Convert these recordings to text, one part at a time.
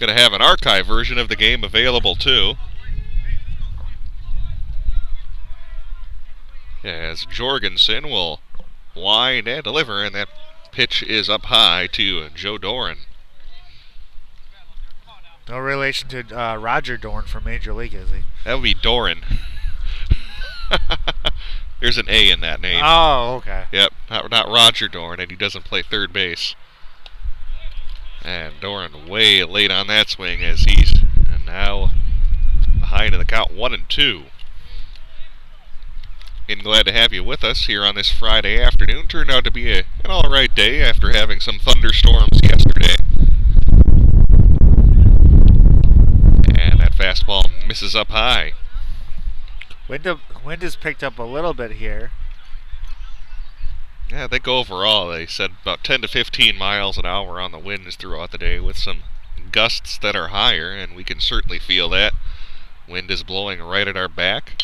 Going to have an archive version of the game available too. As Jorgensen will wind and deliver, and that pitch is up high to Joe Doran. No relation to Roger Dorn from Major League, is he? That would be Doran. There's an A in that name. Oh, okay. Yep, not Roger Dorn, and he doesn't play third base. And Doran way late on that swing as he's now behind in the count 1-2. And glad to have you with us here on this Friday afternoon. Turned out to be an alright day after having some thunderstorms yesterday. And that fastball misses up high. Wind has picked up a little bit here. Yeah, I think overall they said about 10 to 15 miles an hour on the winds throughout the day with some gusts that are higher, and we can certainly feel that. Wind is blowing right at our back.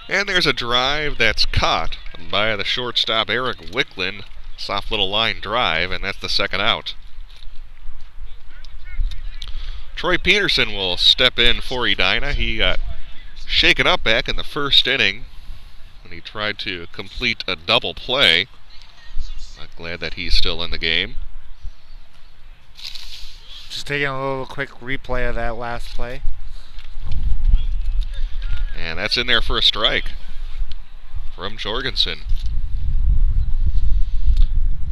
And there's a drive that's caught by the shortstop Eric Wicklund. Soft little line drive, and that's the second out. Troy Peterson will step in for Edina. He got shaken up back in the first inning when he tried to complete a double play. I'm glad that he's still in the game. Just taking a little quick replay of that last play. And that's in there for a strike from Jorgensen.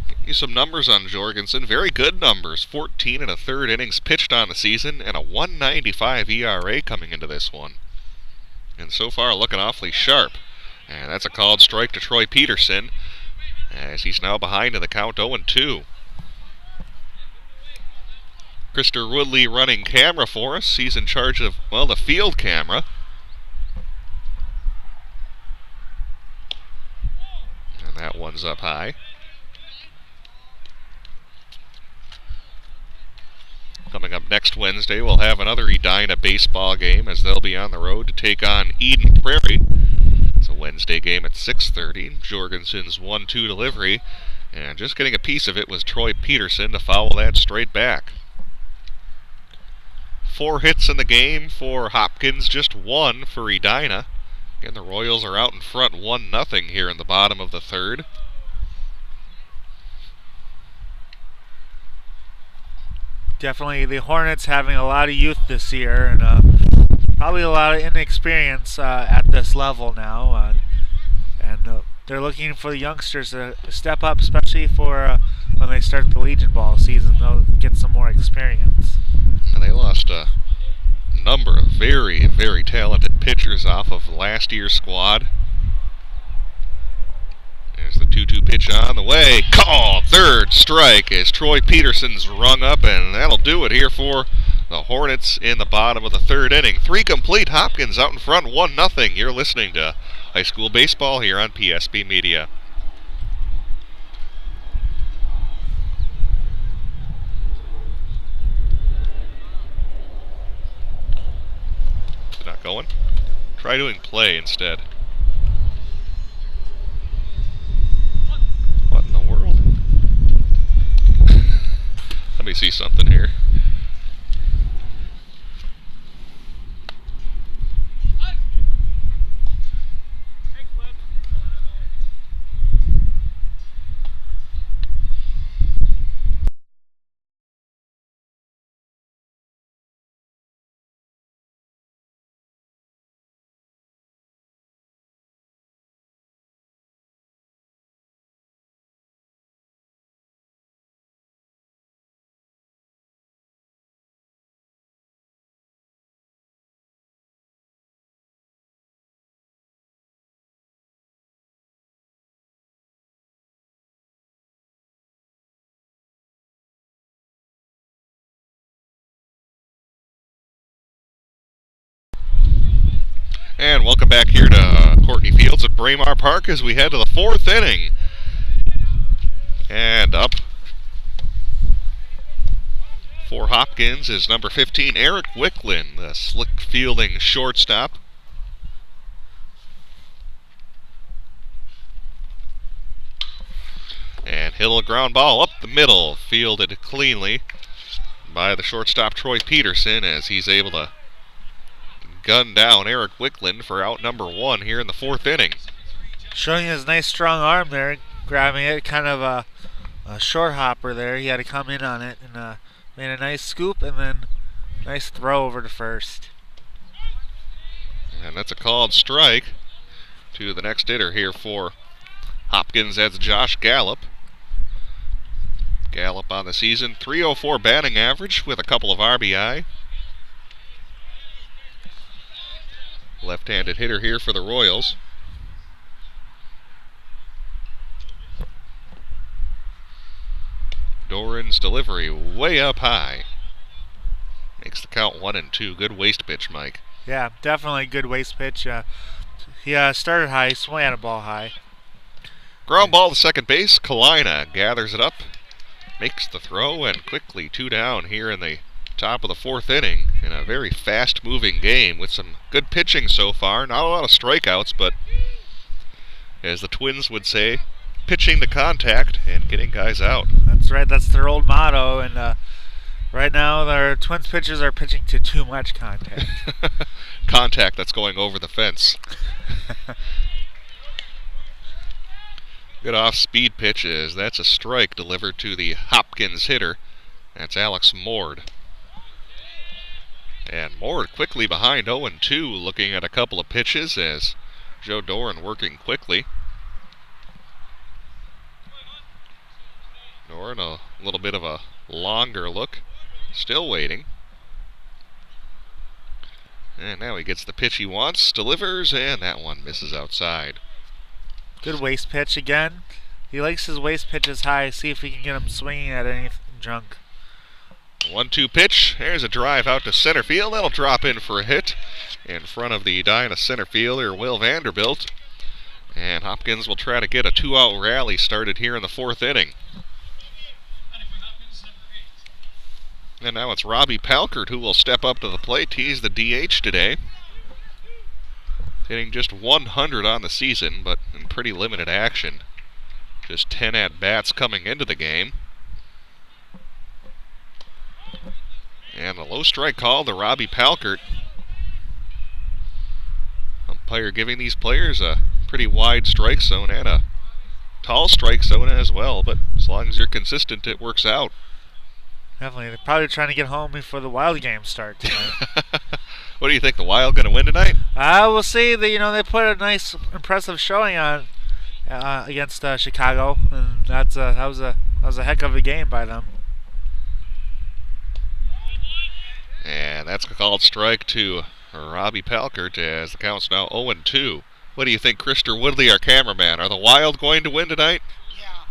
Give you some numbers on Jorgensen. Very good numbers. 14 1/3 innings pitched on the season and a 1.95 ERA coming into this one. And so far looking awfully sharp. And that's a called strike to Troy Peterson as he's now behind in the count 0-2. Krister Woodley running camera for us. He's in charge of, well, the field camera. And that one's up high. Coming up next Wednesday, we'll have another Edina baseball game as they'll be on the road to take on Eden Prairie. It's a Wednesday game at 6:30. Jorgensen's 1-2 delivery, and just getting a piece of it was Troy Peterson to foul that straight back. 4 hits in the game for Hopkins, just 1 for Edina. Again, the Royals are out in front 1-0 here in the bottom of the third. Definitely the Hornets having a lot of youth this year and probably a lot of inexperience at this level now. And they're looking for the youngsters to step up, especially for when they start the Legion Ball season. They'll get some more experience. And they lost a number of very, very talented pitchers off of last year's squad. There's the 2-2 pitch on the way. Called third strike as Troy Peterson's rung up, and that'll do it here for the Hornets in the bottom of the third inning. 3 complete. Hopkins out in front 1-0. You're listening to high school baseball here on PSB Media. Not going. Try doing play instead. What in the world? Let me see something here. And welcome back here to Courtney Fields at Braemar Park as we head to the 4th inning. And up for Hopkins is number 15, Eric Wicklund, the slick fielding shortstop. And hit a ground ball up the middle, fielded cleanly by the shortstop Troy Peterson as he's able to gun down Eric Wickland for out number 1 here in the 4th inning. Showing his nice strong arm there, grabbing it, kind of a short hopper there. He had to come in on it and made a nice scoop and then nice throw over to first. And that's a called strike to the next hitter here for Hopkins. That's Josh Gallup. Gallup on the season, .304 batting average with a couple of RBI. Left-handed hitter here for the Royals. Doran's delivery way up high. Makes the count 1-2. Good waist pitch, Mike. Yeah, definitely a good waist pitch. He started high, swung at a ball high. Ground ball to second base. Kalina gathers it up, makes the throw, and quickly 2 down here in the top of the 4th inning in a very fast-moving game with some good pitching so far. Not a lot of strikeouts, but as the Twins would say, pitching to contact and getting guys out. That's right. That's their old motto. And right now, their Twins pitchers are pitching to too much contact. Contact that's going over the fence. Good off-speed pitches. That's a strike delivered to the Hopkins hitter. That's Alex Mord. And Mord quickly behind 0-2, looking at a couple of pitches as Joe Doran working quickly. Doran a little bit of a longer look. Still waiting. And now he gets the pitch he wants, delivers, and that one misses outside. Good waist pitch again. He likes his waist pitches high. See if he can get him swinging at anything junk. 1-2 pitch. There's a drive out to center field. That'll drop in for a hit in front of the Edina center fielder, Will Vanderbilt. And Hopkins will try to get a 2-out rally started here in the 4th inning. And now it's Robbie Palkert who will step up to the plate. He's the DH today. Hitting just 100 on the season, but in pretty limited action. Just 10 at-bats coming into the game. And a low strike call to Robbie Palkert. Umpire giving these players a pretty wide strike zone and a tall strike zone as well, but as long as you're consistent, it works out. Definitely. They're probably trying to get home before the Wild game starts tonight. What do you think? The Wild going to win tonight? We'll see. They put a nice, impressive showing on against Chicago, and that was a heck of a game by them. And that's a called strike to Robbie Palkert as the count's now 0-2. What do you think, Krister Woodley, our cameraman? Are the Wild going to win tonight? Yeah.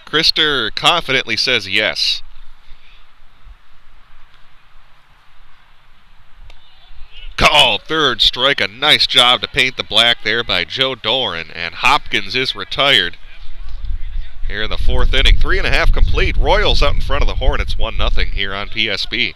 Krister confidently says yes. Called third strike. A nice job to paint the black there by Joe Doran. And Hopkins is retired here in the 4th inning. 3.5 complete. Royals out in front of the Hornets 1-0 here on PSB.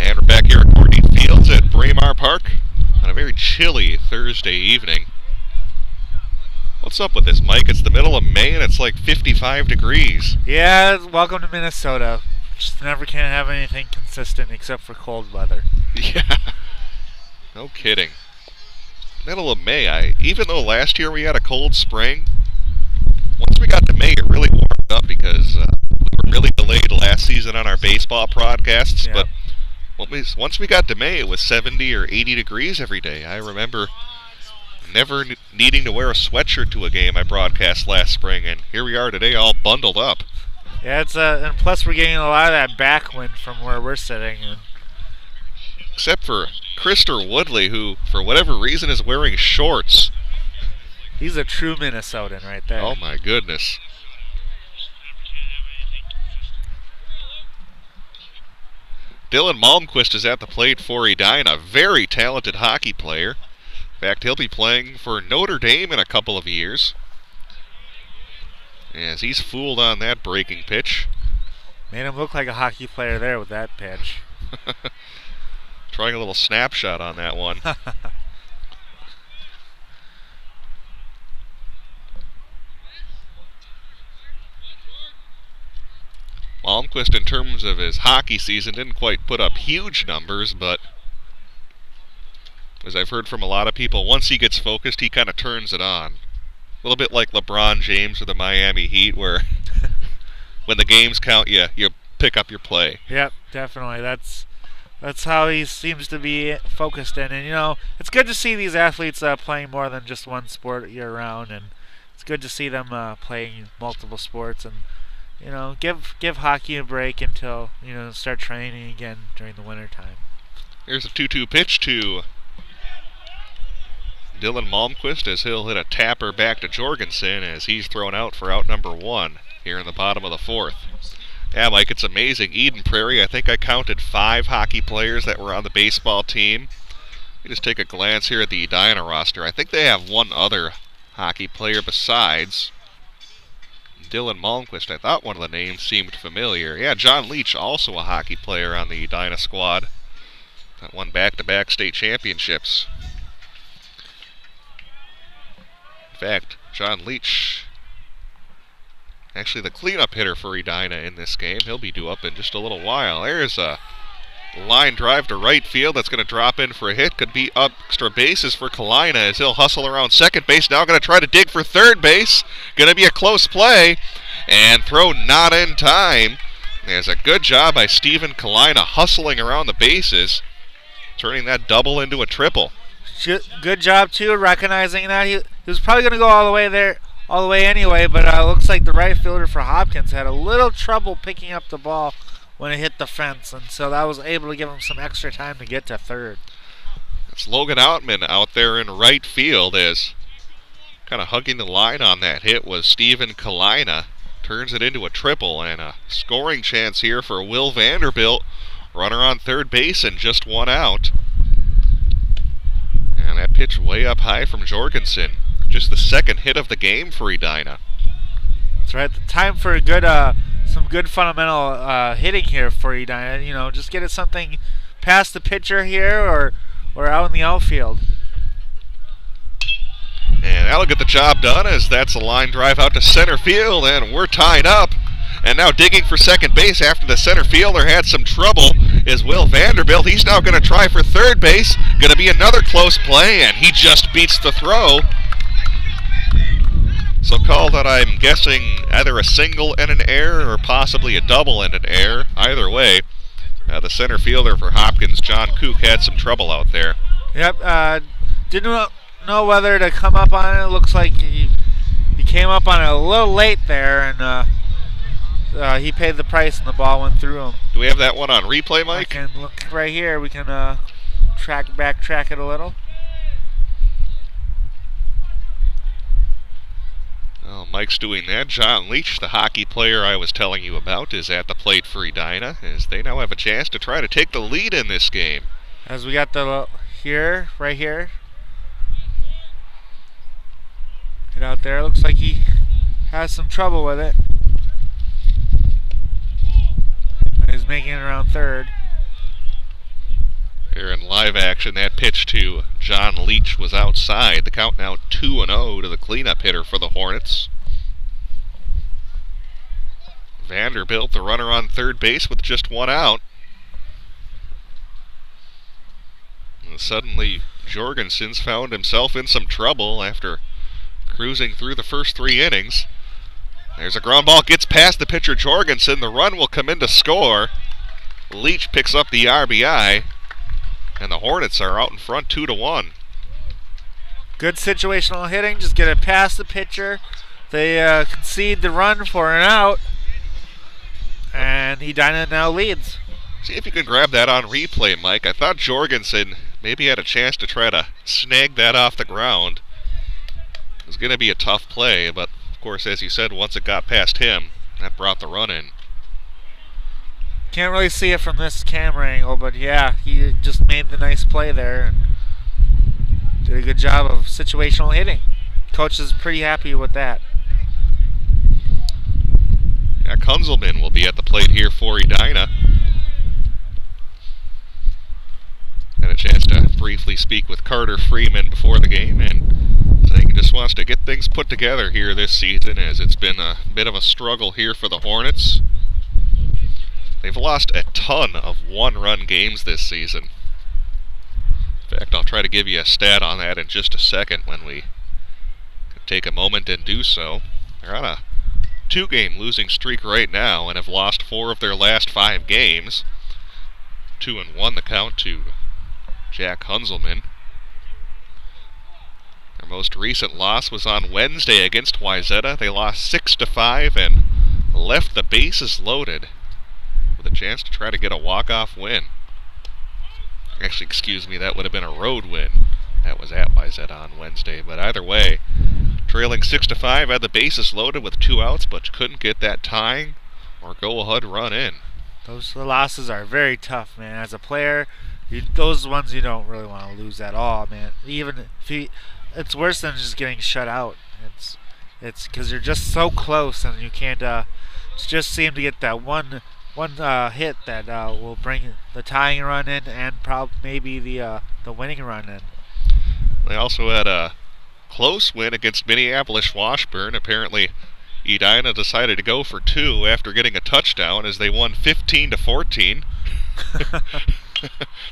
And we're back here at Courtney Fields at Braemar Park on a very chilly Thursday evening. What's up with this, Mike? It's the middle of May and it's like 55 degrees. Yeah, welcome to Minnesota. Just never can have anything consistent except for cold weather. Yeah, no kidding. Middle of May. Even though last year we had a cold spring, May it really warmed up because we were really delayed last season on our baseball broadcasts, Yeah. but once we got to May, it was 70 or 80 degrees every day. I remember never needing to wear a sweatshirt to a game I broadcast last spring, and here we are today all bundled up. Yeah, it's and plus we're getting a lot of that backwind from where we're sitting. And except for Krister Woodley, who, for whatever reason, is wearing shorts. he's a true Minnesotan right there. Oh my goodness. Dylan Malmquist is at the plate for Edina, a very talented hockey player. In fact, he'll be playing for Notre Dame in a couple of years, as he's fooled on that breaking pitch. Made him look like a hockey player there with that pitch. Trying a little snapshot on that one. Malmquist, in terms of his hockey season, didn't quite put up huge numbers, but as I've heard from a lot of people, once he gets focused, he kind of turns it on. A little bit like LeBron James or the Miami Heat, where when the games count, you pick up your play. Yep, definitely. That's how he seems to be focused in. And, you know, it's good to see these athletes playing more than just one sport year-round. And it's good to see them playing multiple sports. And, you know, give hockey a break until, you know, start training again during the winter time. Here's a 2-2 pitch to Dylan Malmquist as he'll hit a tapper back to Jorgensen as he's thrown out for out number 1 here in the bottom of the 4th. Yeah, Mike, it's amazing. Eden Prairie, I think I counted 5 hockey players that were on the baseball team. You just take a glance here at the Edina roster. I think they have one other hockey player besides Dylan Malmquist. I thought one of the names seemed familiar. Yeah, John Leach, also a hockey player on the Edina squad, that won back-to-back state championships. In fact, John Leach, actually the cleanup hitter for Edina in this game. He'll be due up in just a little while. There's a line drive to right field that's going to drop in for a hit. Could be extra bases for Kalina as he'll hustle around second base. Now going to try to dig for third base. Going to be a close play. And throw not in time. There's a good job by Stephen Kalina hustling around the bases, turning that double into a triple. Good job, too, recognizing that. He was probably going to go all the way anyway, but it looks like the right fielder for Hopkins had a little trouble picking up the ball when it hit the fence, and so that was able to give him some extra time to get to third. It's Logan Outman out there in right field as kind of hugging the line on that hit was Stephen Kalina. Turns it into a triple and a scoring chance here for Will Vanderbilt. Runner on third base and just one out. And that pitch way up high from Jorgensen. Just the second hit of the game for Edina. That's right. Time for a good, some good fundamental hitting here for Edina. You know, just get it something past the pitcher here or out in the outfield. And that'll get the job done as that's a line drive out to center field, and we're tied up. And now digging for second base after the center fielder had some trouble is Will Vanderbilt. He's now going to try for third base. Going to be another close play, and he just beats the throw. So call that, I'm guessing, either a single and an error or possibly a double and an error. Either way, the center fielder for Hopkins, John Kook, had some trouble out there. Yep, didn't know whether to come up on it. It looks like he came up on it a little late there, and he paid the price and the ball went through him. Do we have that one on replay, Mike? I can look right here. We can backtrack it a little. Well, Mike's doing that. John Leach, the hockey player I was telling you about, is at the plate for Edina, as they now have a chance to try to take the lead in this game. As we got the right here. Get out there. Looks like he has some trouble with it. He's making it around third. Here in live action, that pitch to John Leach was outside. The count now 2-0 to the cleanup hitter for the Hornets. Vanderbilt, the runner on third base with just one out. And suddenly, Jorgensen's found himself in some trouble after cruising through the first 3 innings. There's a ground ball, gets past the pitcher Jorgensen. The run will come in to score. Leach picks up the RBI, and the Hornets are out in front 2-1. Good situational hitting, just get it past the pitcher. They concede the run for an out, and Edina now leads. See if you can grab that on replay, Mike. I thought Jorgensen maybe had a chance to try to snag that off the ground. It was going to be a tough play, but of course, as you said, once it got past him, that brought the run in. Can't really see it from this camera angle, but yeah, he just made the nice play there and did a good job of situational hitting. Coach is pretty happy with that. Yeah, Kunzelman will be at the plate here for Edina. Had a chance to briefly speak with Carter Freeman before the game, and I think he just wants to get things put together here this season, as it's been a bit of a struggle here for the Hornets. They've lost a ton of one-run games this season. In fact, I'll try to give you a stat on that in just a second when we take a moment and do so. They're on a 2-game losing streak right now and have lost 4 of their last 5 games. 2-1 the count to Jack Kunzelman. Their most recent loss was on Wednesday against Wayzata. They lost 6-5 and left the bases loaded with a chance to try to get a walk-off win. Actually, excuse me, that would have been a road win. That was at Wayzata on Wednesday. But either way, trailing 6-5, had the bases loaded with 2 outs, but couldn't get that tying or go-ahead run in. Those losses are very tough, man. As a player, those ones you don't really want to lose at all, man. Even if it's worse than just getting shut out. It's because you're just so close, and you can't just seem to get that one hit that will bring the tying run in, and maybe the winning run in. They also had a close win against Minneapolis Washburn. Apparently, Edina decided to go for 2 after getting a touchdown as they won 15-14.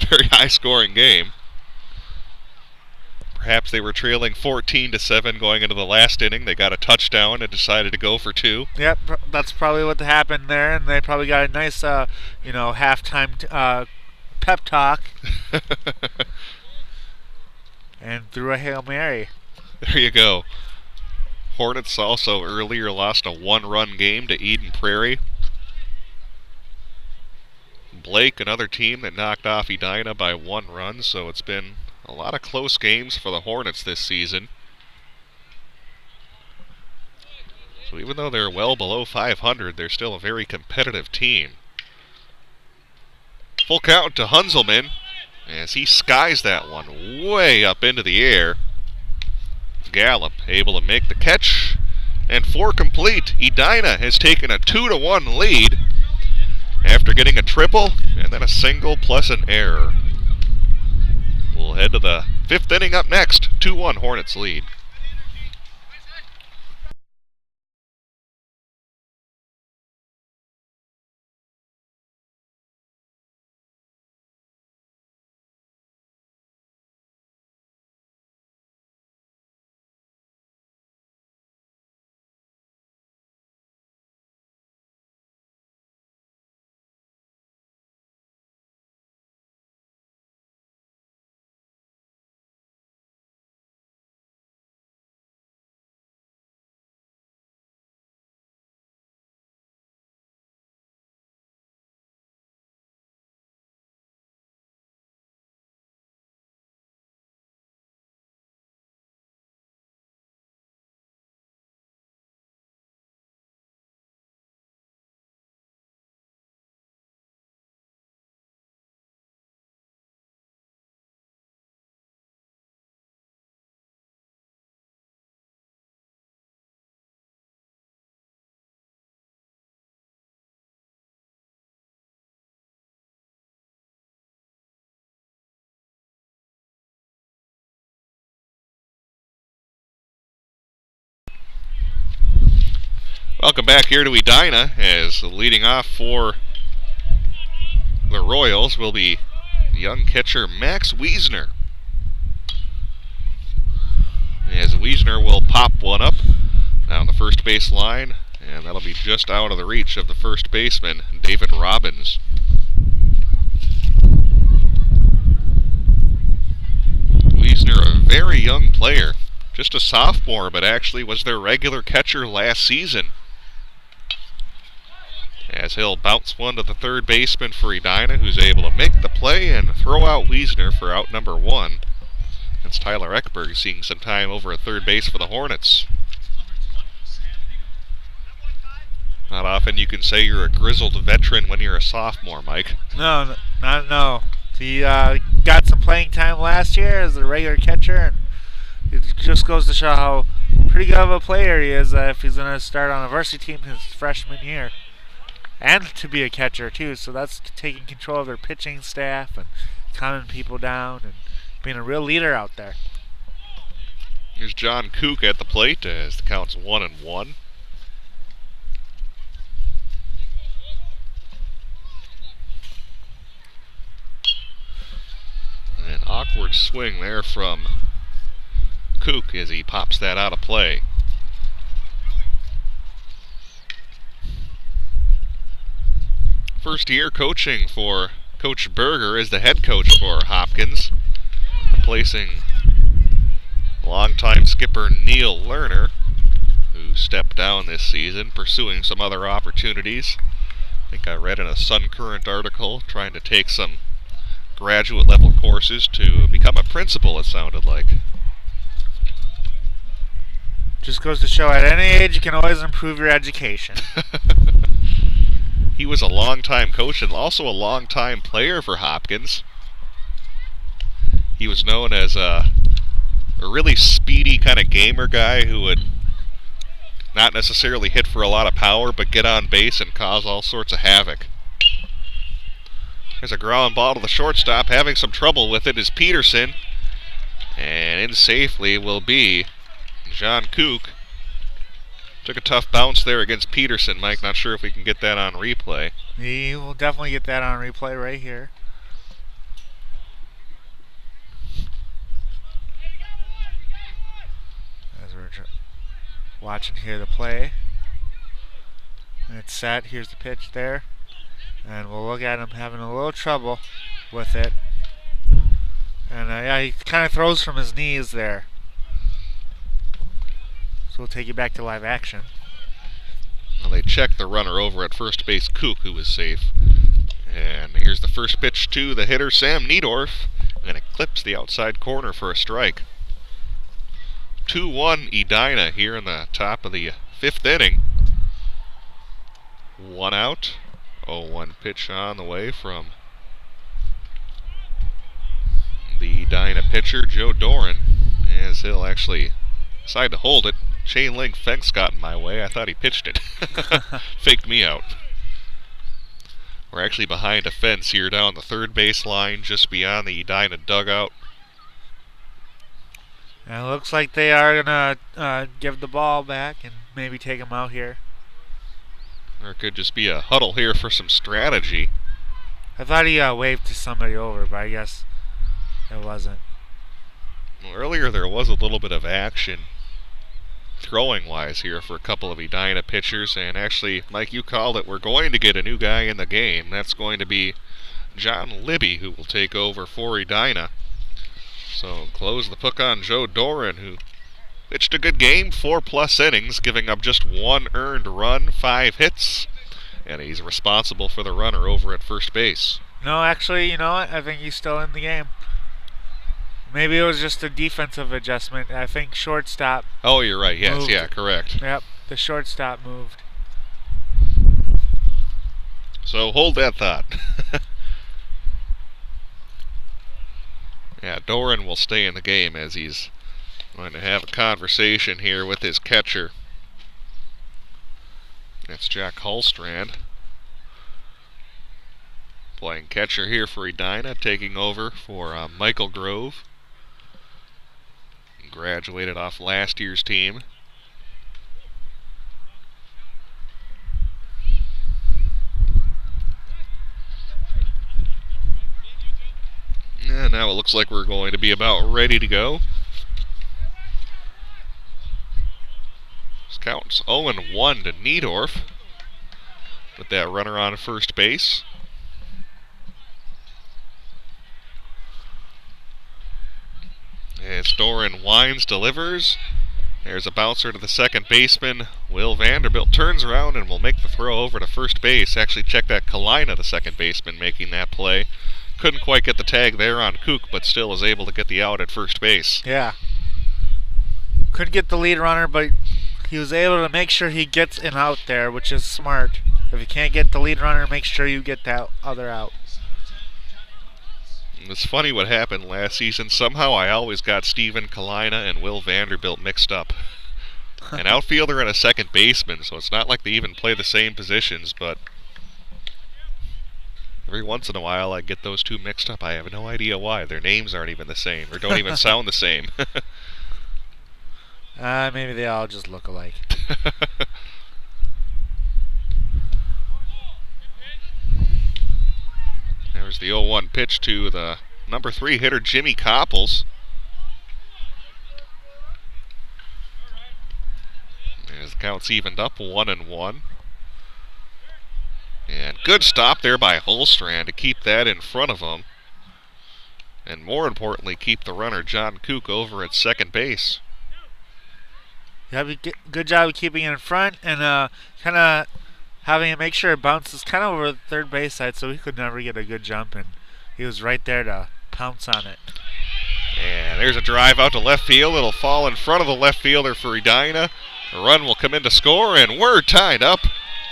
Very high-scoring game. Perhaps they were trailing 14-7 going into the last inning. They got a touchdown and decided to go for 2. Yep, that's probably what happened there, and they probably got a nice, halftime pep talk. And threw a Hail Mary. There you go. Hornets also earlier lost a 1-run game to Eden Prairie. Blake, another team that knocked off Edina by 1 run, so it's been a lot of close games for the Hornets this season. So even though they're well below 500, they're still a very competitive team. Full count to Hunzelman as he skies that one way up into the air. Gallup able to make the catch, and 4 complete. Edina has taken a 2-1 lead after getting a triple and then a single plus an error. We'll head to the 5th inning up next. 2-1 Hornets lead. Welcome back here to Edina, as leading off for the Royals will be young catcher Max Wiesner. As Wiesner will pop one up down the first base line, And that'll be just out of the reach of the first baseman, David Robbins. Wiesner, a very young player. Just a sophomore, but actually was their regular catcher last season. As he'll bounce one to the third baseman for Edina, who's able to make the play and throw out Wiesner for out number 1. That's Tyler Eckberg seeing some time over at third base for the Hornets. Not often you can say you're a grizzled veteran when you're a sophomore, Mike. No. He got some playing time last year as a regular catcher, and it just goes to show how pretty good of a player he is if he's going to start on a varsity team his freshman year. And to be a catcher, too, so that's taking control of their pitching staff and calming people down and being a real leader out there. Here's John Kook at the plate as the count's 1-1. An awkward swing there from Kook as he pops that out of play. First year coaching for Coach Berger as the head coach for Hopkins, replacing longtime skipper Neil Lerner, who stepped down this season, pursuing some other opportunities. I think I read in a Sun Current article trying to take some graduate level courses to become a principal, it sounded like. Just goes to show at any age you can always improve your education. He was a long-time coach and also a long-time player for Hopkins. He was known as a really speedy kind of gamer guy who would not necessarily hit for a lot of power, but get on base and cause all sorts of havoc. There's a ground ball to the shortstop. Having some trouble with it is Peterson. And in safely will be John Kook. Took a tough bounce there against Peterson, Mike. Not sure if we can get that on replay. We will definitely get that on replay right here. As we're watching here the play. And it's set. Here's the pitch there. And we'll look at him having a little trouble with it. And yeah, he kind of throws from his knees there. So we'll take you back to live action. Well, they checked the runner over at first base, Kook, who was safe. And here's the first pitch to the hitter, Sam Niedorf. And it clips the outside corner for a strike. 2-1 Edina here in the top of the 5th inning. 1 out. 0-1 pitch on the way from the Edina pitcher, Joe Doran, as he'll actually decide to hold it. Chain link fence got in my way. I thought he pitched it. Faked me out. We're actually behind a fence here down the third base line, just beyond the Edina dugout. And it looks like they are going to give the ball back and maybe take him out here. Or it could just be a huddle here for some strategy. I thought he waved to somebody over, but I guess it wasn't. Well, earlier there was a little bit of action throwing-wise here for a couple of Edina pitchers, and actually, Mike, you called it, we're going to get a new guy in the game. That's going to be John Libby, who will take over for Edina. So close the puck on Joe Doran, who pitched a good game, 4+ innings, giving up just 1 earned run, 5 hits, and he's responsible for the runner over at first base. No, actually, you know what? I think he's still in the game. Maybe it was just a defensive adjustment. I think shortstop. Oh, you're right. Yes, moved. Yeah, correct. Yep, the shortstop moved. So hold that thought. Yeah, Doran will stay in the game as he's going to have a conversation here with his catcher. That's Jack Hallstrand. Playing catcher here for Edina, taking over for Michael Grove. Graduated off last year's team. And now it looks like we're going to be about ready to go. Counts 0-1 to Niedorf with that runner on first base. As Doran Wines delivers. There's a bouncer to the second baseman. Will Vanderbilt turns around and will make the throw over to first base. Actually, check that Kalina, the second baseman, making that play. Couldn't quite get the tag there on Kook, but still is able to get the out at first base. Yeah. Couldn't get the lead runner, but he was able to make sure he gets an out there, which is smart. If you can't get the lead runner, make sure you get that other out. It's funny what happened last season. Somehow I always got Steven Kalina and Will Vanderbilt mixed up. An outfielder and a second baseman, so it's not like they even play the same positions, but every once in a while I get those two mixed up. I have no idea why. Their names aren't even the same, or don't even sound the same. Maybe they all just look alike. There's the 0-1 pitch to the number 3 hitter, Jimmy Coppels. As the count's evened up, 1-1. And good stop there by Holstrand to keep that in front of him. And more importantly, keep the runner, John Kook, over at second base. Yeah, good job of keeping it in front and kind of having it make sure it bounces kind of over the third base side so he could never get a good jump, and he was right there to pounce on it. And there's a drive out to left field. It'll fall in front of the left fielder for Edina. A run will come in to score, and we're tied up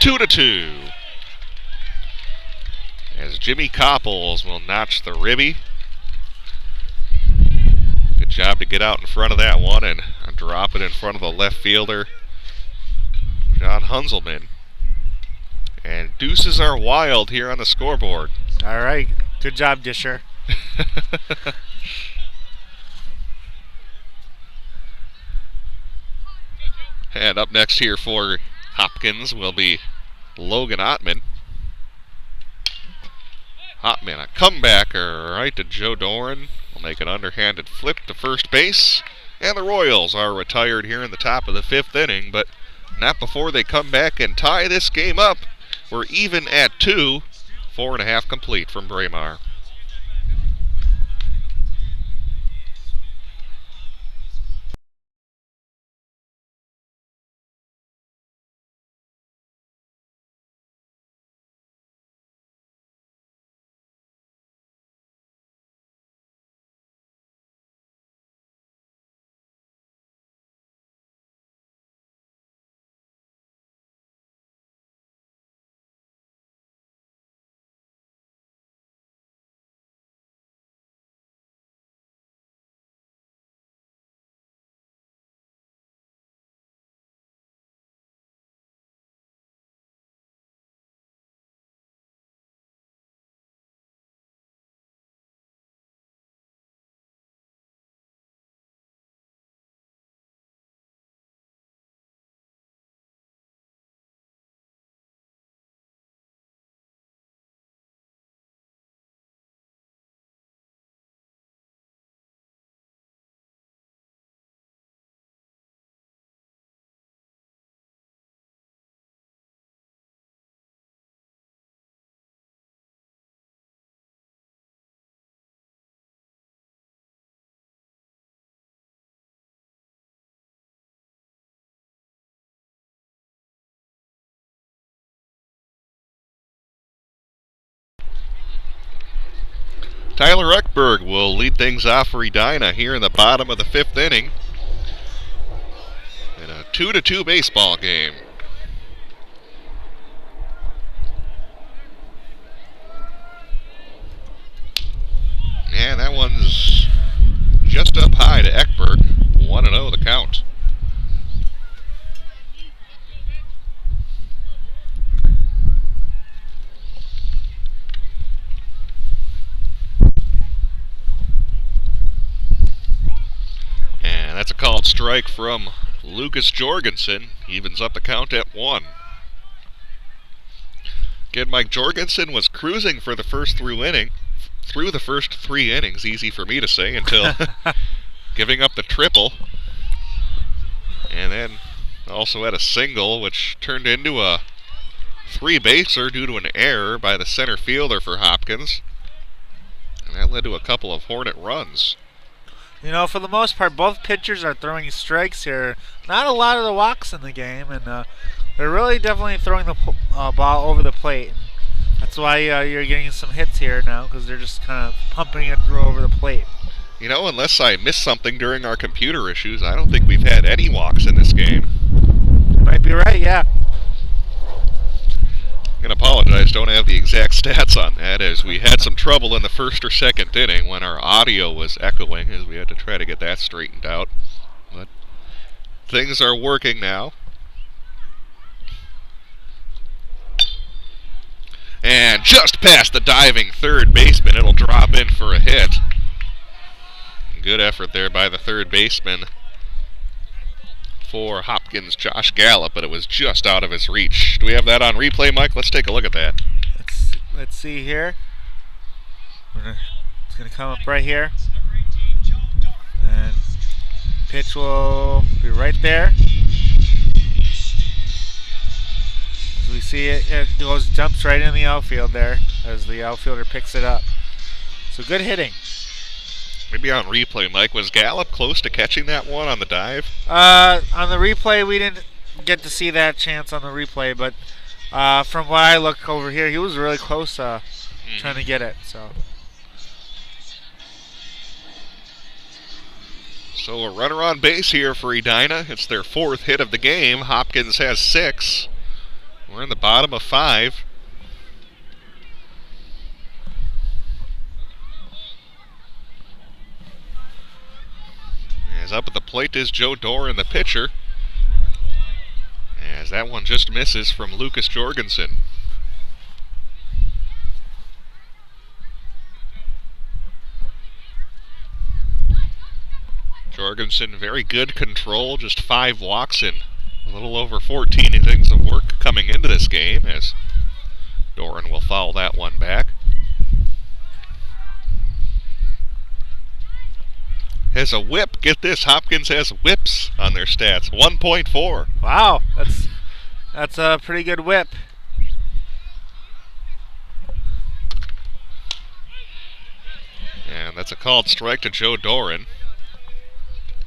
2-2. As Jimmy Coppels will notch the ribby. Good job to get out in front of that one and drop it in front of the left fielder, John Hunzelman. And deuces are wild here on the scoreboard. All right. Good job, Disher. And up next here for Hopkins will be Logan Ottman. Ottman, a comebacker right to Joe Doran. Will make an underhanded flip to first base. And the Royals are retired here in the top of the 5th inning, but not before they come back and tie this game up. We're even at 2. 4.5 complete from Braemar. Tyler Eckberg will lead things off for Edina here in the bottom of the 5th inning in a 2-2 baseball game. And that one's just up high to Eckberg. 1-0 the count. And that's a called strike from Lucas Jorgensen. Evens up the count at 1. Again, Mike Jorgensen was cruising for the first through the first 3 innings, easy for me to say, until giving up the triple. And then Also had a single, which turned into a three-baser due to an error by the center fielder for Hopkins. And that led to a couple of Hornet runs. You know, for the most part, both pitchers are throwing strikes here. Not a lot of the walks in the game, and they're really definitely throwing the ball over the plate. And that's why you're getting some hits here now, because they're just kind of pumping it through over the plate. You know, unless I missed something during our computer issues, I don't think we've had any walks in this game. You might be right, yeah. I'm going to apologize, don't have the exact stats on that, as we had some trouble in the first or second inning when our audio was echoing, as we had to try to get that straightened out. But things are working now. And just past the diving third baseman, it'll drop in for a hit. Good effort there by the third baseman for Hopkins, Josh Gallup, but it was just out of his reach. Do we have that on replay, Mike? Let's take a look at that. Let's see here. It's going to come up right here. And pitch will be right there. As we see it, jumps right in the outfield there as the outfielder picks it up. So good hitting. Maybe on replay, Mike. Was Gallup close to catching that one on the dive? On the replay, we didn't get to see that chance on the replay, but from what I look over here, he was really close trying to get it. So a runner on base here for Edina. It's their fourth hit of the game. Hopkins has 6. We're in the bottom of 5. As up at the plate is Joe Doran, the pitcher. As that one just misses from Lucas Jorgensen. Jorgensen, very good control, just 5 walks in a little over 14 innings of work coming into this game, as Doran will foul that one back. Has a whip. Get this, Hopkins has whips on their stats. 1.4. Wow, that's a pretty good whip. And that's a called strike to Joe Doran.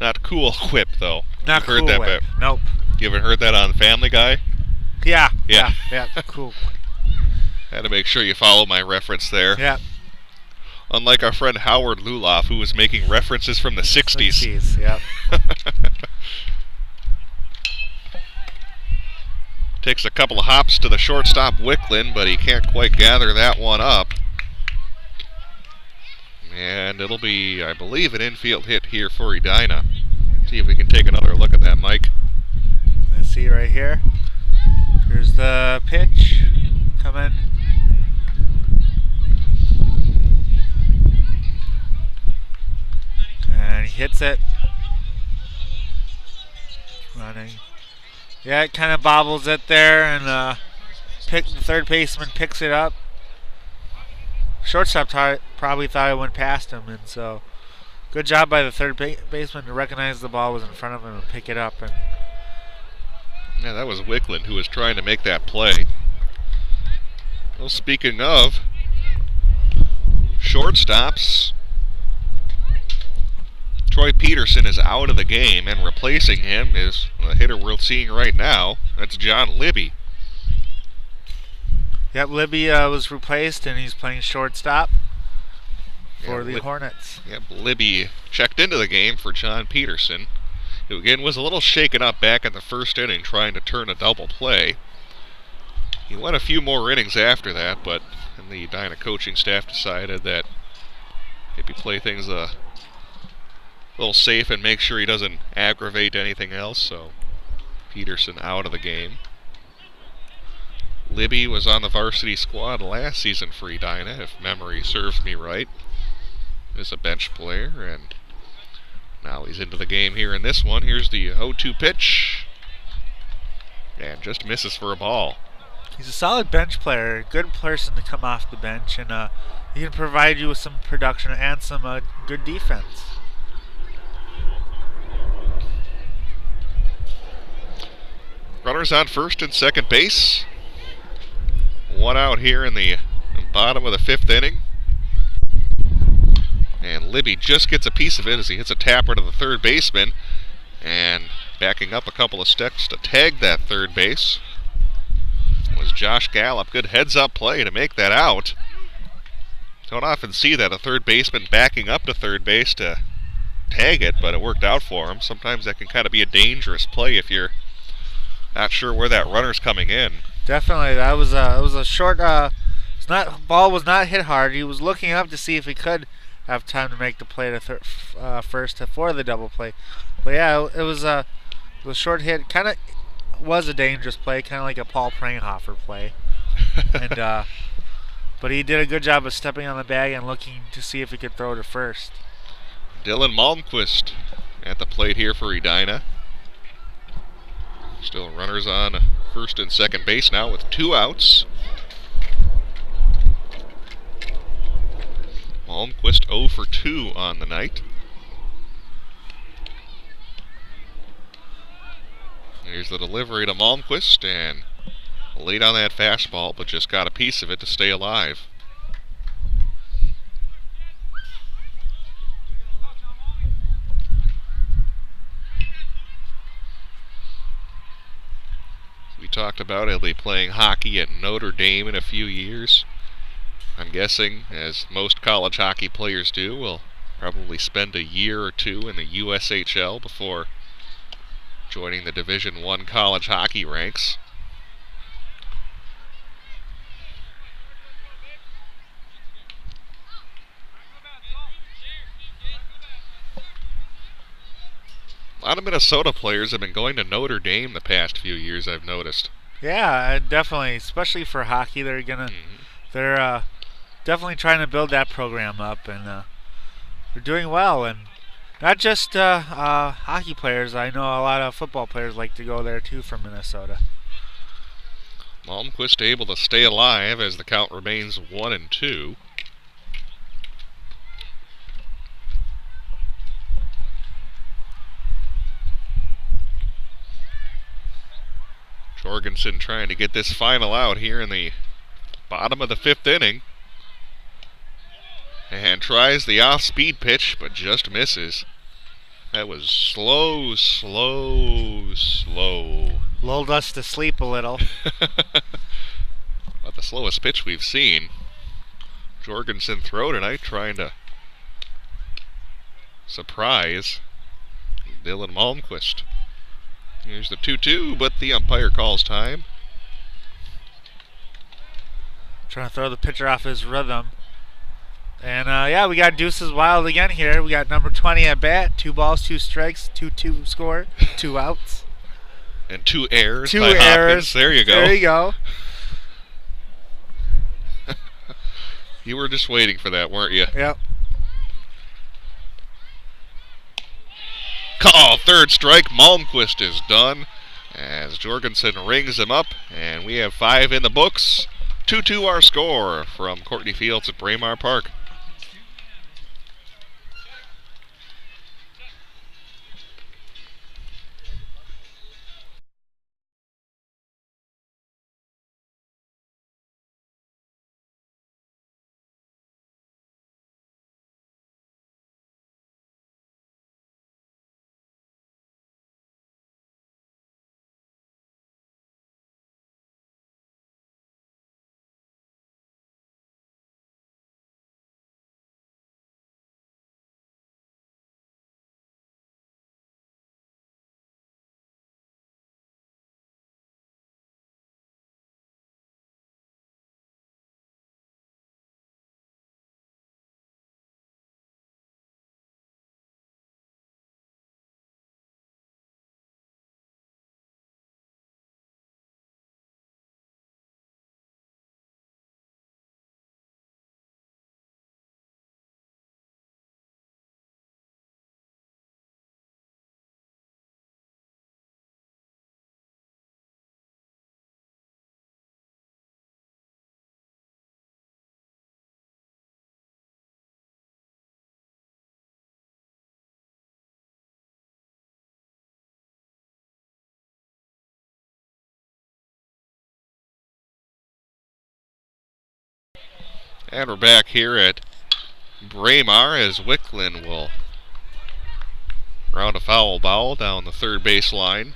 Not cool whip, though. Not You've cool heard that whip. bit. Nope. You ever heard that on Family Guy? Yeah. Cool. Had to make sure you follow my reference there. Yeah. Unlike our friend Howard Luloff, who was making references from the 60s. Yep. Takes a couple of hops to the shortstop Wicklund, but he can't quite gather that one up. And it'll be, I believe, an infield hit here for Edina. See if we can take another look at that, Mike. Let's see right here. Here's the pitch coming. And he hits it. Running. Yeah, it kind of bobbles it there, and the third baseman picks it up. Shortstop probably thought it went past him, and so good job by the third baseman to recognize the ball was in front of him and pick it up. And yeah, that was Wicklund who was trying to make that play. Well, speaking of shortstops, Troy Peterson is out of the game, and replacing him is the hitter we're seeing right now. That's John Libby. Yep, Libby was replaced, and he's playing shortstop for the Hornets. Yep, Libby checked into the game for John Peterson, who again was a little shaken up back in the first inning trying to turn a double play. He went a few more innings after that, but the Edina coaching staff decided that maybe play things a little safe and make sure he doesn't aggravate anything else, so Peterson out of the game. Libby was on the varsity squad last season for Edina, if memory serves me right. As a bench player, and now he's into the game here in this one. Here's the 0-2 pitch, and just misses for a ball. He's a solid bench player, good person to come off the bench, and he can provide you with some production and some good defense. Runners on first and second base. One out here in the bottom of the fifth inning. And Libby just gets a piece of it as he hits a tapper to the third baseman. And backing up a couple of steps to tag that third base was Josh Gallup. Good heads-up play to make that out. Don't often see that, a third baseman backing up to third base to tag it, but it worked out for him. Sometimes that can kind of be a dangerous play if you're not sure where that runner's coming in. Definitely, that was it was a short. Ball was not hit hard. He was looking up to see if he could have time to make the play to first for the double play. But yeah, it was a short hit. Kind of was a dangerous play, kind of like a Paul Prangenhofer play. And but he did a good job of stepping on the bag and looking to see if he could throw to first. Dylan Malmquist at the plate here for Edina. Still runners on first and second base now with 2 outs. Malmquist 0 for 2 on the night. Here's the delivery to Malmquist, and laid on that fastball, but just got a piece of it to stay alive. We talked about he'll be playing hockey at Notre Dame in a few years. I'm guessing, as most college hockey players do, will probably spend a year or two in the USHL before joining the Division I college hockey ranks. A lot of Minnesota players have been going to Notre Dame the past few years, I've noticed. Yeah, definitely, especially for hockey, they're definitely trying to build that program up, and they're doing well. And not just hockey players. I know a lot of football players like to go there too from Minnesota. Malmquist able to stay alive as the count remains 1-2. Jorgensen trying to get this final out here in the bottom of the fifth inning. And tries the off-speed pitch, but just misses. That was slow. Lulled us to sleep a little. About the slowest pitch we've seen. Jorgensen throw tonight, trying to surprise Dylan Malmquist. Here's the 2-2, but the umpire calls time. Trying to throw the pitcher off his rhythm. And yeah, we got Deuces Wild again here. We got number 20 at bat. 2 balls, 2 strikes, 2-2 score, 2 outs. And 2 errors 2 by errors. Hopkins. There you go. There you go. You were just waiting for that, weren't you? Yep. Call, third strike. Malmquist is done as Jorgensen rings him up, and we have 5 in the books. 2-2 our score from Courtney Fields at Braemar Park. And we're back here at Braemar as Wicklin will round a foul ball down the third base line.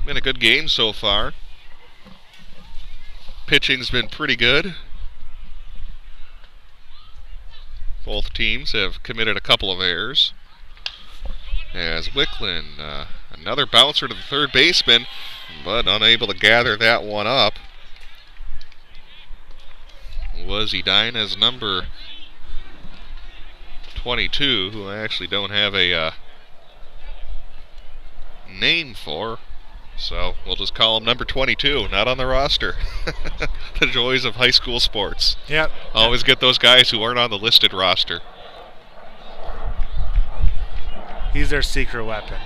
Been a good game so far. Pitching's been pretty good. Both teams have committed a couple of errors. As Wicklin, another bouncer to the third baseman, but unable to gather that one up. Was Edina's number 22, who I actually don't have a name for, so we'll just call him number 22, not on the roster. The joys of high school sports. Yep. Always get those guys who aren't on the listed roster. He's their secret weapon.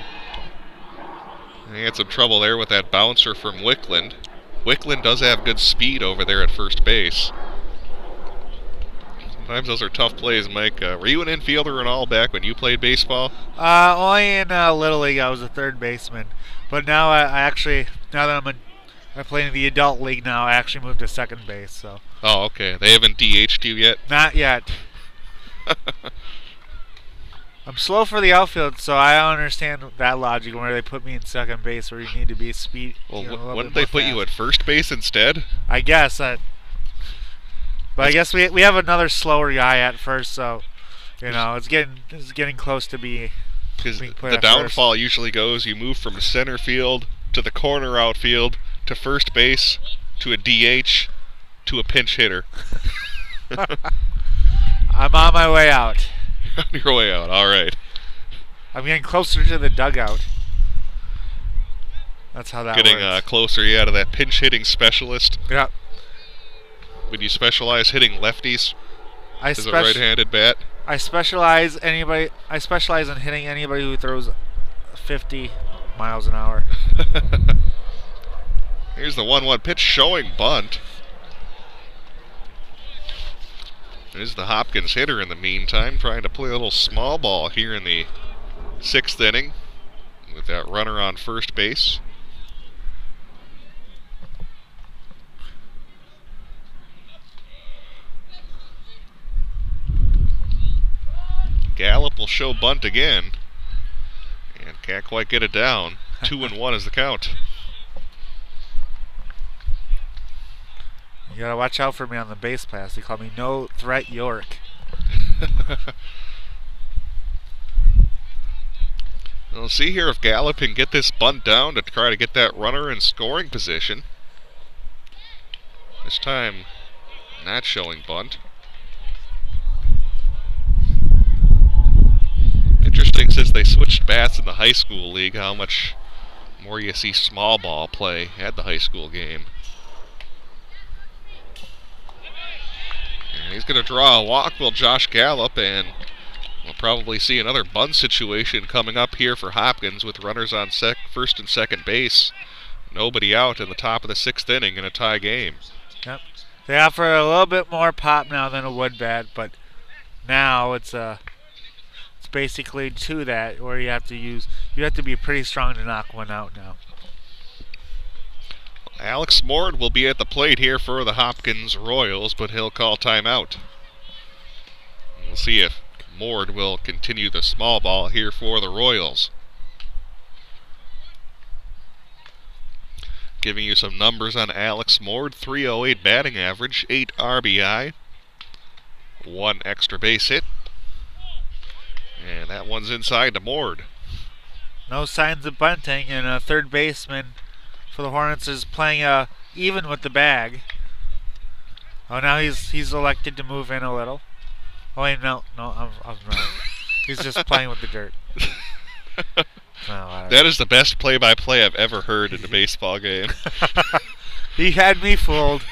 He had some trouble there with that bouncer from Wicklin. Wicklin does have good speed over there at first base. Sometimes those are tough plays, Mike. Were you an infielder and all back when you played baseball? Only in Little League I was a third baseman. But now I that I play in the adult league now, I actually moved to second base. So. Oh, okay. They haven't DH'd you yet? Not yet. I'm slow for the outfield, so I don't understand that logic where they put me in second base where you need to be speed. Well, wouldn't they put you at first base instead? I guess. But I guess we have another slower guy at first, so it's getting close to being put the at downfall first. usually goes you move from center field to the corner outfield to first base to a DH to a pinch hitter. I'm on my way out. On your way out, all right. I'm getting closer to the dugout. That's how that Getting works. Closer, yeah, to that pinch hitting specialist. Yeah. Would you specialize hitting lefties I as a right-handed bat? I specialize in hitting anybody who throws 50 miles an hour. Here's the 1-1 pitch showing bunt. There's the Hopkins hitter in the meantime, trying to play a little small ball here in the 6th inning with that runner on first base. Gallup will show bunt again and can't quite get it down. 2-1 is the count. You gotta watch out for me on the base pass. They call me No Threat York. We'll see here if Gallup can get this bunt down to try to get that runner in scoring position. This time, not showing bunt. Interesting, since they switched bats in the high school league, how much more you see small ball play at the high school game. And he's going to draw a walk, will Josh Gallup, and we'll probably see another bunt situation coming up here for Hopkins with runners on first and second base. Nobody out in the top of the 6th inning in a tie game. Yep. They offer a little bit more pop now than a wood bat, but now it's basically to that where you have to be pretty strong to knock one out now. Alex Mord will be at the plate here for the Hopkins Royals, but he'll call timeout. We'll see if Mord will continue the small ball here for the Royals. Giving you some numbers on Alex Mord: .308 batting average, 8 RBI, 1 extra base hit, and that one's inside to Mord. No signs of bunting, and a third baseman for the Hornets is playing even with the bag. Oh, now he's elected to move in a little. Oh wait, no, I'm wrong. He's just playing with the dirt. No, that is the best play-by-play I've ever heard in a baseball game. He had me fooled.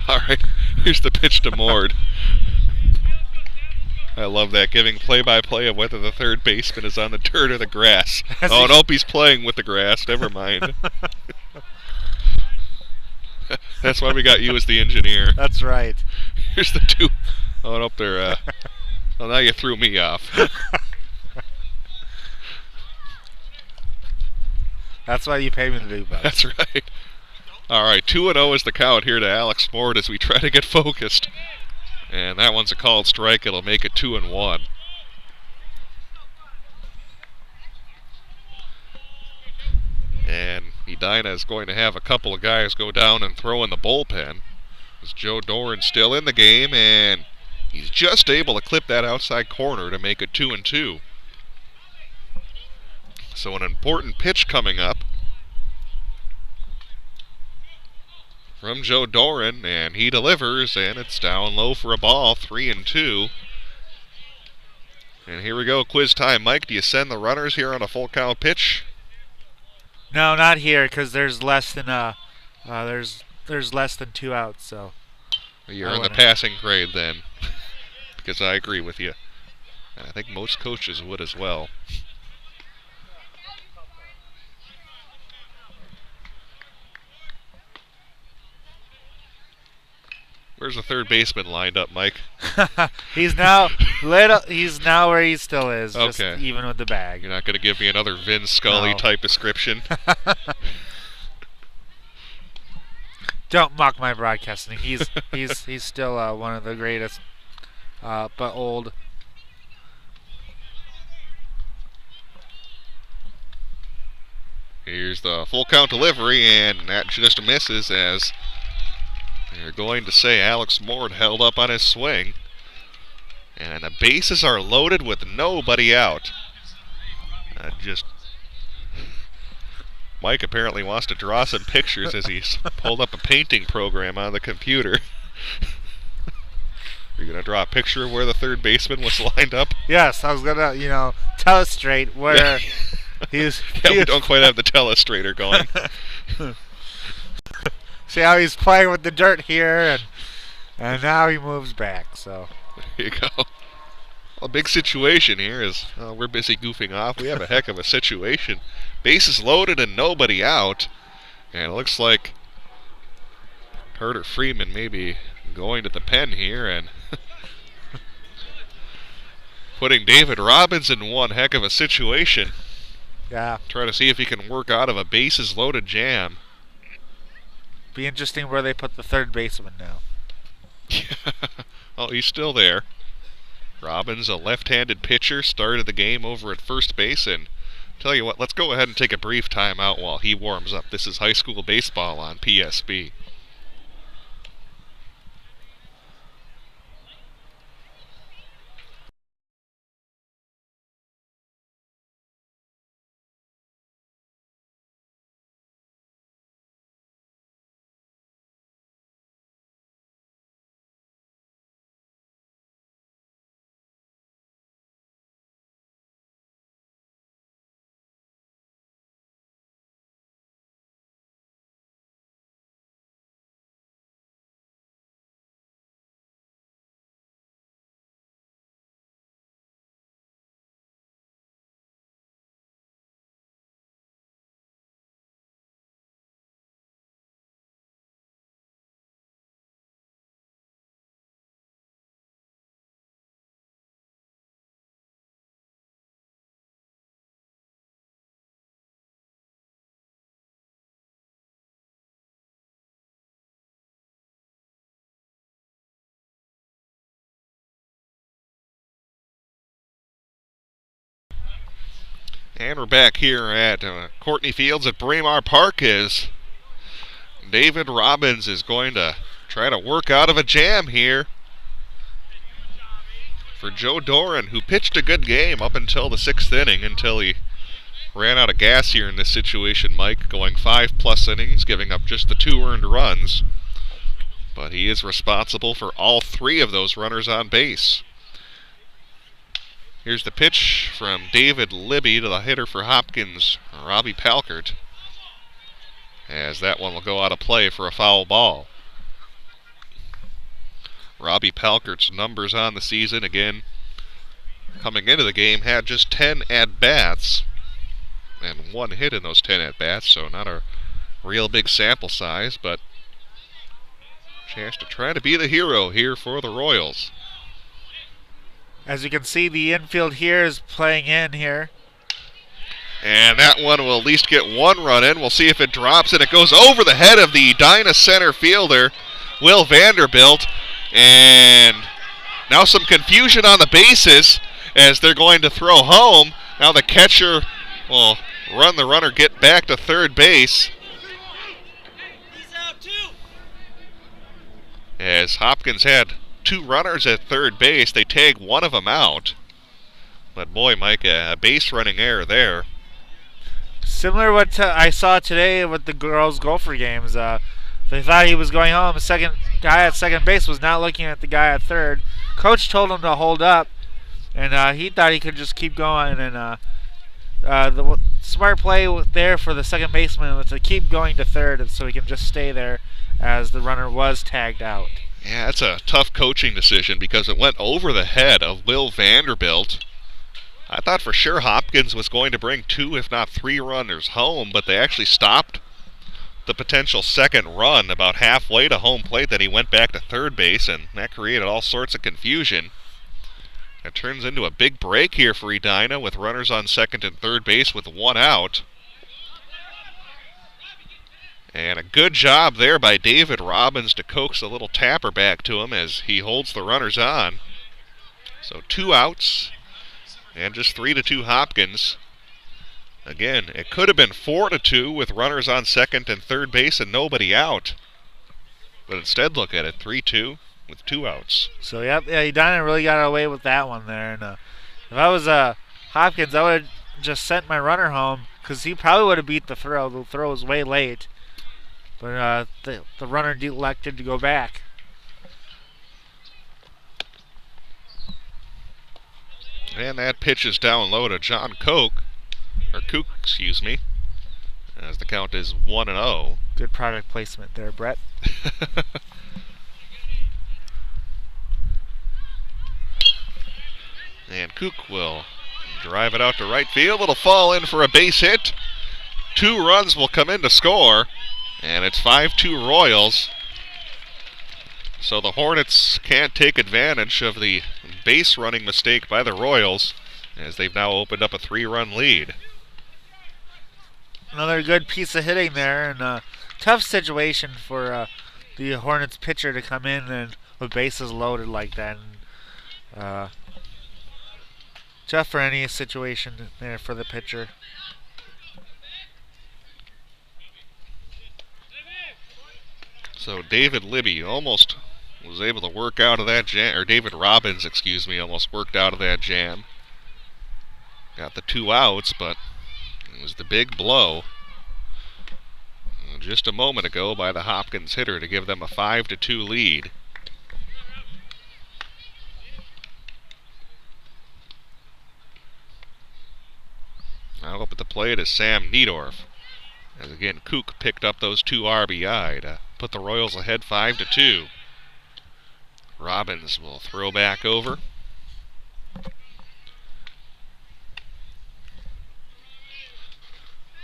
All right, here's the pitch to Mord. I love that, giving play-by-play of whether the third baseman is on the dirt or the grass. Oh, nope, he's playing with the grass. Never mind. That's why we got you as the engineer. That's right. Here's the 2. Oh, nope, they're... well, now you threw me off. That's why you pay me to do that. That's right. All right, 2-0 is the count here to Alex Ford as we try to get focused. And that one's a called strike. It'll make it 2-1. And Edina is going to have a couple of guys go down and throw in the bullpen. As Joe Doran still in the game, and he's just able to clip that outside corner to make it 2-2. So an important pitch coming up from Joe Doran, and he delivers, and it's down low for a ball, 3-2. And here we go, quiz time. Mike, do you send the runners here on a full count pitch? No, not here, because there's less than there's less than 2 outs. So you're in the passing grade then, because I agree with you. And I think most coaches would as well. Where's the third baseman lined up, Mike? He's now where he still is, okay. Just even with the bag. You're not going to give me another Vin Scully type description? Don't mock my broadcasting. He's still one of the greatest, but old. Here's the full count delivery, and that just misses as they're going to say Alex Mord held up on his swing. And the bases are loaded with nobody out. Mike apparently wants to draw some pictures as he's pulled up a painting program on the computer. You're going to draw a picture of where the third baseman was lined up? Yes, I was going to, telestrate where he's... we don't quite have the telestrator going. See how he's playing with the dirt here, and now he moves back, so... There you go. Well, a big situation here is we're busy goofing off. We have a heck of a situation. Bases loaded and nobody out. And it looks like Herder Freeman may be going to the pen here and putting David Robbins in one heck of a situation. Yeah. Try to see if he can work out of a bases loaded jam. Be interesting where they put the third baseman now. Oh, he's still there. Robbins, a left-handed pitcher, started the game over at first base, and tell you what, let's go ahead and take a brief timeout while he warms up. This is high school baseball on PSB. And we're back here at Courtney Fields at Braemar Park as David Robbins is going to try to work out of a jam here for Joe Doran, who pitched a good game up until the 6th inning, until he ran out of gas here in this situation, Mike, going 5+ innings, giving up just the 2 earned runs. But he is responsible for all 3 of those runners on base. Here's the pitch from David Libby to the hitter for Hopkins, Robbie Palkert, as that one will go out of play for a foul ball. Robbie Palkert's numbers on the season, again, coming into the game, had just 10 at-bats and 1 hit in those 10 at-bats, so not a real big sample size, but chance to try to be the hero here for the Royals. As you can see, the infield here is playing in here. And that one will at least get one run in. We'll see if it drops, and it goes over the head of the Edina center fielder, Will Vanderbilt. And now some confusion on the bases as they're going to throw home. Now the catcher will run the runner get back to third base. As Hopkins had two runners at third base, they tag one of them out. But boy, Mike, a base running error there. Similar to what I saw today with the girls' Gopher games. They thought he was going home. The second guy at second base was not looking at the guy at third. Coach told him to hold up, and he thought he could just keep going. And the smart play there for the second baseman was to keep going to third so he can just stay there as the runner was tagged out. Yeah, that's a tough coaching decision because it went over the head of Will Vanderbilt. I thought for sure Hopkins was going to bring two, if not three runners home, but they actually stopped the potential second run about halfway to home plate. Then he went back to third base, and that created all sorts of confusion. It turns into a big break here for Edina with runners on second and third base with one out. And a good job there by David Robbins to coax a little tapper back to him as he holds the runners on. So 2 outs. And just 3-2 Hopkins. Again, it could have been 4-2 with runners on second and third base and nobody out. But instead, look at it, 3-2 with 2 outs. So, yep, yeah, Edina really got away with that one there. And if I was Hopkins, I would have just sent my runner home because he probably would have beat the throw. The throw was way late. But the runner elected to go back. And that pitch is down low to John Koch, excuse me, as the count is 1-0. Good product placement there, Brett. And Koch will drive it out to right field. It'll fall in for a base hit. 2 runs will come in to score, and it's 5-2 Royals. So the Hornets can't take advantage of the base running mistake by the Royals as they've now opened up a 3-run lead. Another good piece of hitting there, and a tough situation for the Hornets pitcher to come in and with bases loaded like that. And, tough for any situation there for the pitcher. So David Libby almost was able to work out of that jam, or David Robbins, excuse me, almost worked out of that jam. Got the 2 outs, but it was the big blow just a moment ago by the Hopkins hitter to give them a 5-2 lead. Now up at the plate is Sam Niedorf. As again, Koch picked up those 2 RBI to put the Royals ahead 5-2. Robbins will throw back over.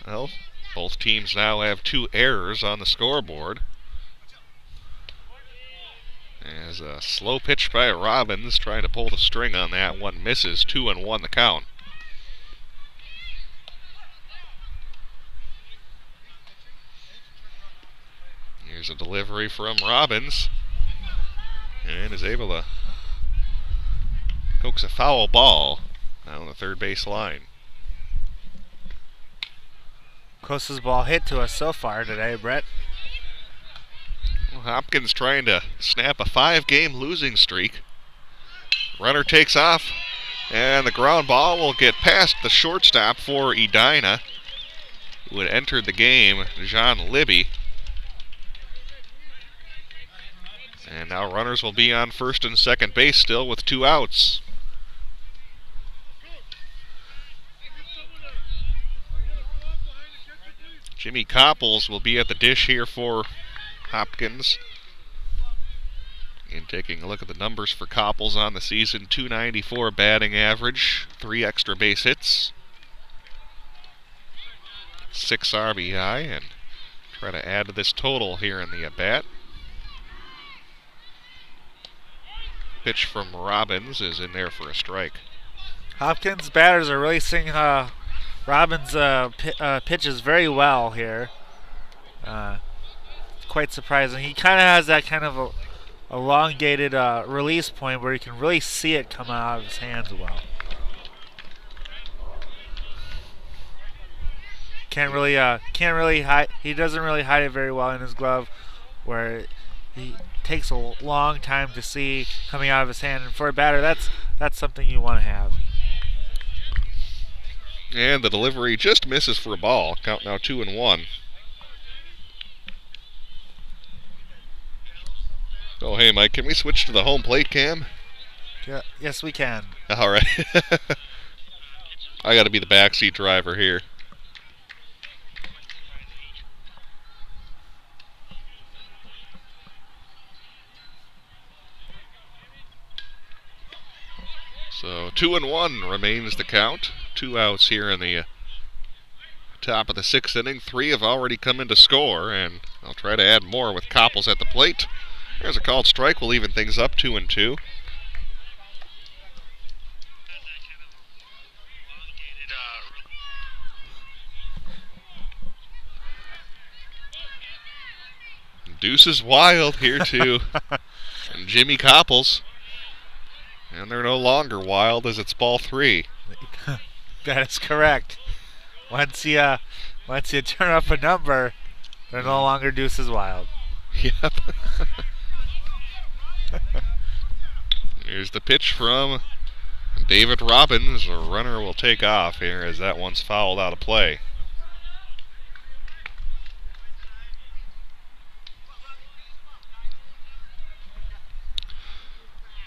Well, both teams now have 2 errors on the scoreboard. As a slow pitch by Robbins, trying to pull the string on that one, misses. 2-1 the count. Here's a delivery from Robbins, and is able to coax a foul ball down the third base line. Closest ball hit to us so far today, Brett. Well, Hopkins trying to snap a 5-game losing streak. Runner takes off, and the ground ball will get past the shortstop for Edina, who had entered the game, John Libby. And now runners will be on first and second base still with 2 outs. Jimmy Copples will be at the dish here for Hopkins. And taking a look at the numbers for Copples on the season, .294 batting average, 3 extra base hits, 6 RBI, and try to add to this total here in the at-bat. Pitch from Robbins is in there for a strike. Hopkins batters are really seeing right Robbins pitches very well here. Quite surprising. He kind of has that kind of elongated release point where you can really see it come out of his hands well. Can't really hide. He doesn't really hide it very well in his glove, where he takes a long time to see coming out of his hand. And for a batter, that's something you want to have. And the delivery just misses for a ball. Count now 2-1. Oh, hey, Mike, can we switch to the home plate cam? Yeah, yes, we can. All right. I got to be the backseat driver here. So 2-1 remains the count. 2 outs here in the top of the 6th inning. 3 have already come in to score, and I'll try to add more with Copples at the plate. There's a called strike. We'll even things up 2-2. Deuce is wild here too. And Jimmy Copples. And they're no longer wild as it's ball 3. That is correct. Once you turn up a number, they're no longer Deuces wild. Yep. Here's the pitch from David Robbins. A runner will take off here as that one's fouled out of play.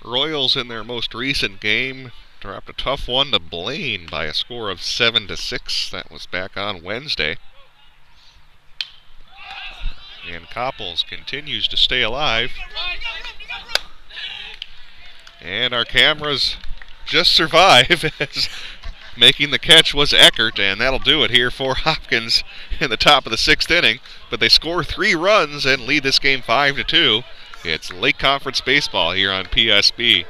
Royals in their most recent game dropped a tough one to Blaine by a score of 7-6. That was back on Wednesday. And Copples continues to stay alive. And our cameras just survive as making the catch was Eckert, and that'll do it here for Hopkins in the top of the 6th inning. But they score 3 runs and lead this game 5-2. It's Lake Conference Baseball here on PSB.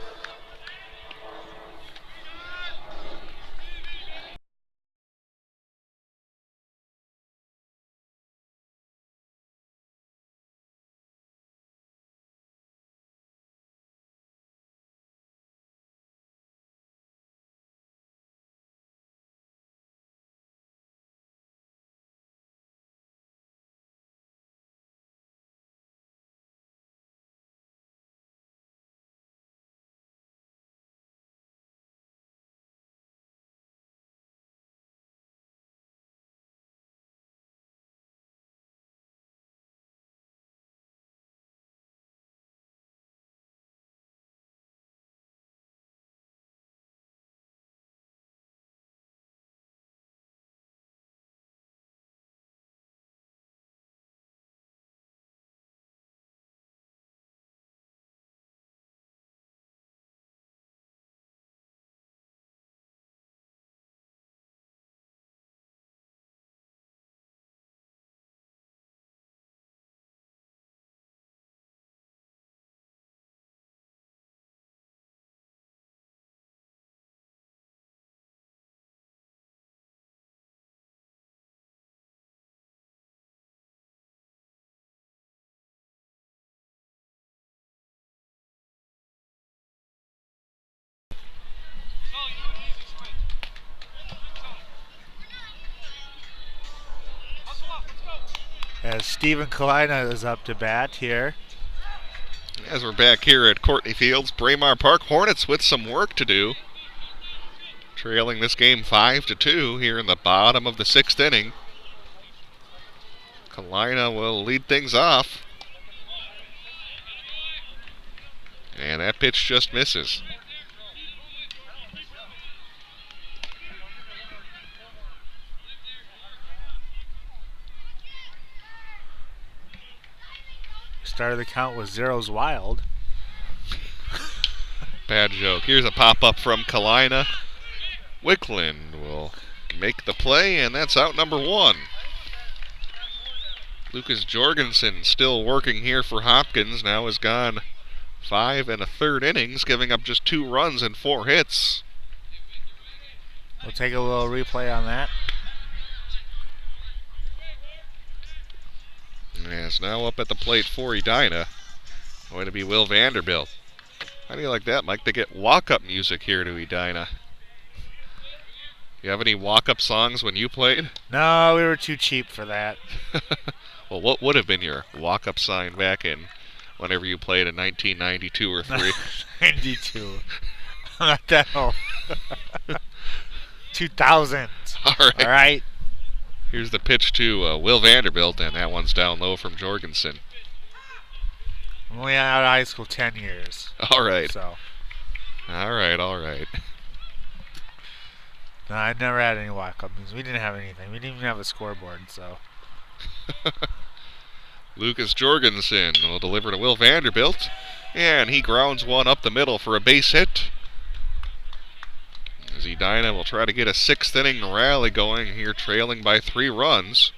As Stephen Kalina is up to bat here. As we're back here at Courtney Fields, Braemar Park, Hornets with some work to do. Trailing this game 5-2 here in the bottom of the 6th inning. Kalina will lead things off. And that pitch just misses. Start of the count was 0's wild. Bad joke. Here's a pop-up from Kalina. Wickland will make the play, and that's out number 1. Lucas Jorgensen still working here for Hopkins. Now has gone 5 1/3 innings, giving up just 2 runs and 4 hits. We'll take a little replay on that. As now up at the plate for Edina, going to be Will Vanderbilt. How do you like that, Mike? They get walk-up music here to Edina. You have any walk-up songs when you played? No, we were too cheap for that. Well, what would have been your walk-up sign back in whenever you played in 1992 or 3? 92. I'm not that old. 2000. All right. All right. Here's the pitch to Will Vanderbilt, and that one's down low from Jorgensen. I'm only out of high school 10 years. All right. So. All right. No, I never had any walk-up music. We didn't have anything. We didn't even have a scoreboard, so. Lucas Jorgensen will deliver to Will Vanderbilt, and he grounds one up the middle for a base hit. As Edina will try to get a 6th inning rally going here, trailing by 3 runs.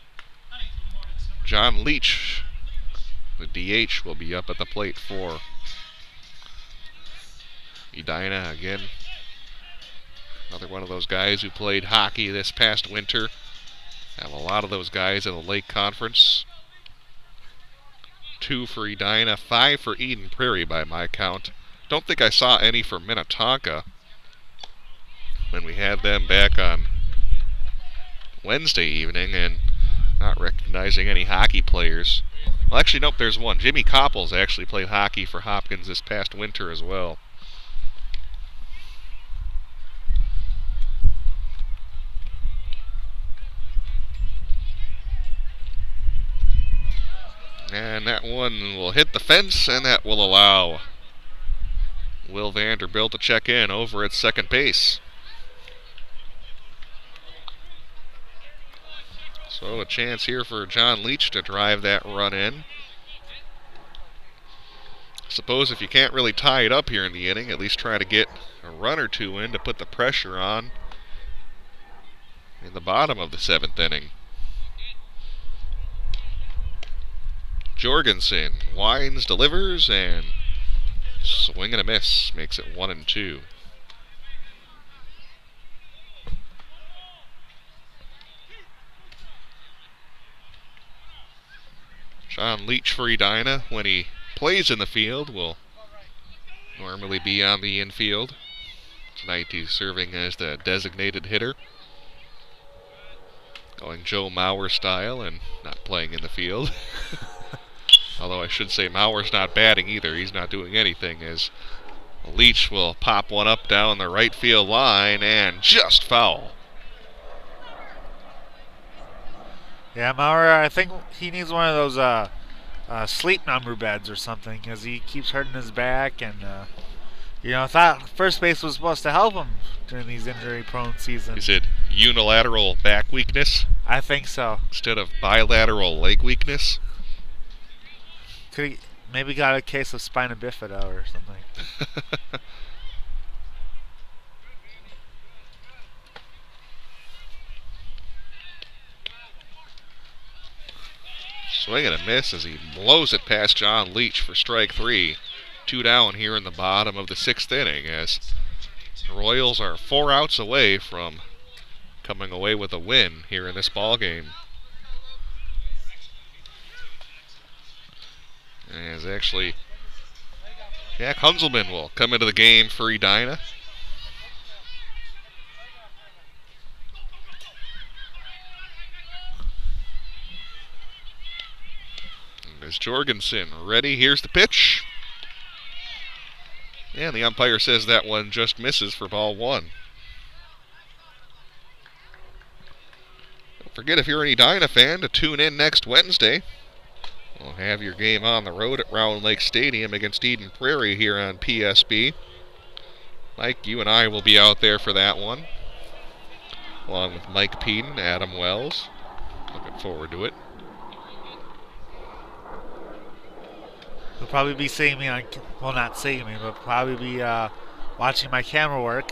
John Leach, the DH, will be up at the plate for Edina again. Another one of those guys who played hockey this past winter. Have a lot of those guys in the Lake Conference. 2 for Edina, 5 for Eden Prairie by my count. Don't think I saw any for Minnetonka when we had them back on Wednesday evening, and not recognizing any hockey players. Well, actually, nope, there's one. Jimmy Copples actually played hockey for Hopkins this past winter as well. And that one will hit the fence, and that will allow Will Vanderbilt to check in over at second base. So a chance here for John Leach to drive that run in. Suppose if you can't really tie it up here in the inning, at least try to get a run or 2 in to put the pressure on in the bottom of the 7th inning. Jorgensen winds, delivers, and swing and a miss. Makes it 1-2. John Leach for Edina, when he plays in the field, will normally be on the infield. Tonight he's serving as the designated hitter, going Joe Mauer style and not playing in the field. Although I should say Mauer's not batting either. He's not doing anything, as Leach will pop one up down the right field line and just foul. Yeah, Mauer, I think he needs one of those sleep number beds or something, because he keeps hurting his back, and I thought first base was supposed to help him during these injury-prone seasons. Is it unilateral back weakness? I think so. Instead of bilateral leg weakness? Could he maybe got a case of spina bifida or something? Swing and a miss as he blows it past John Leach for strike 3. 2 down here in the bottom of the 6th inning, as the Royals are 4 outs away from coming away with a win here in this ball game. As actually Jack Hunzelman will come into the game for Edina. As Jorgensen ready, here's the pitch. And the umpire says that one just misses for ball 1. Don't forget, if you're an Edina fan, to tune in next Wednesday. We'll have your game on the road at Round Lake Stadium against Eden Prairie here on PSB. Mike, you and I will be out there for that one, along with Mike Peden, Adam Wells. Looking forward to it. He'll probably be seeing me on, well, not seeing me, but probably be watching my camera work.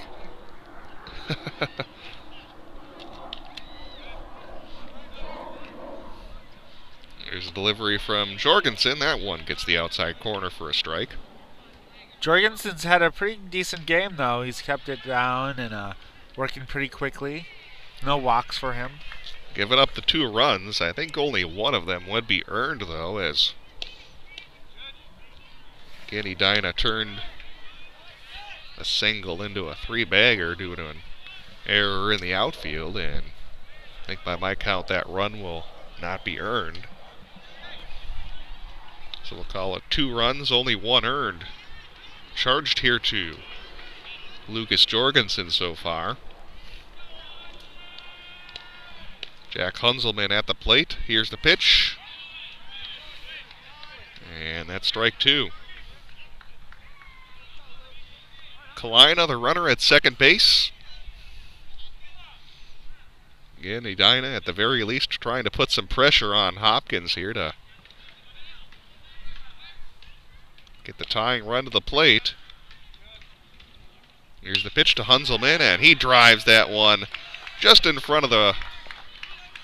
There's a delivery from Jorgensen. That one gets the outside corner for a strike. Jorgensen's had a pretty decent game, though. He's kept it down and working pretty quickly. No walks for him. Giving up the 2 runs. I think only one of them would be earned, though, as again, Edina turned a single into a 3-bagger due to an error in the outfield, and I think by my count that run will not be earned. So we'll call it 2 runs, only 1 earned. Charged here to Lucas Jorgensen so far. Jack Hunzelman at the plate. Here's the pitch. And that's strike 2. Kalina, the runner at second base. Again, Edina at the very least trying to put some pressure on Hopkins here to get the tying run to the plate. Here's the pitch to Hunzelman, and he drives that one just in front of the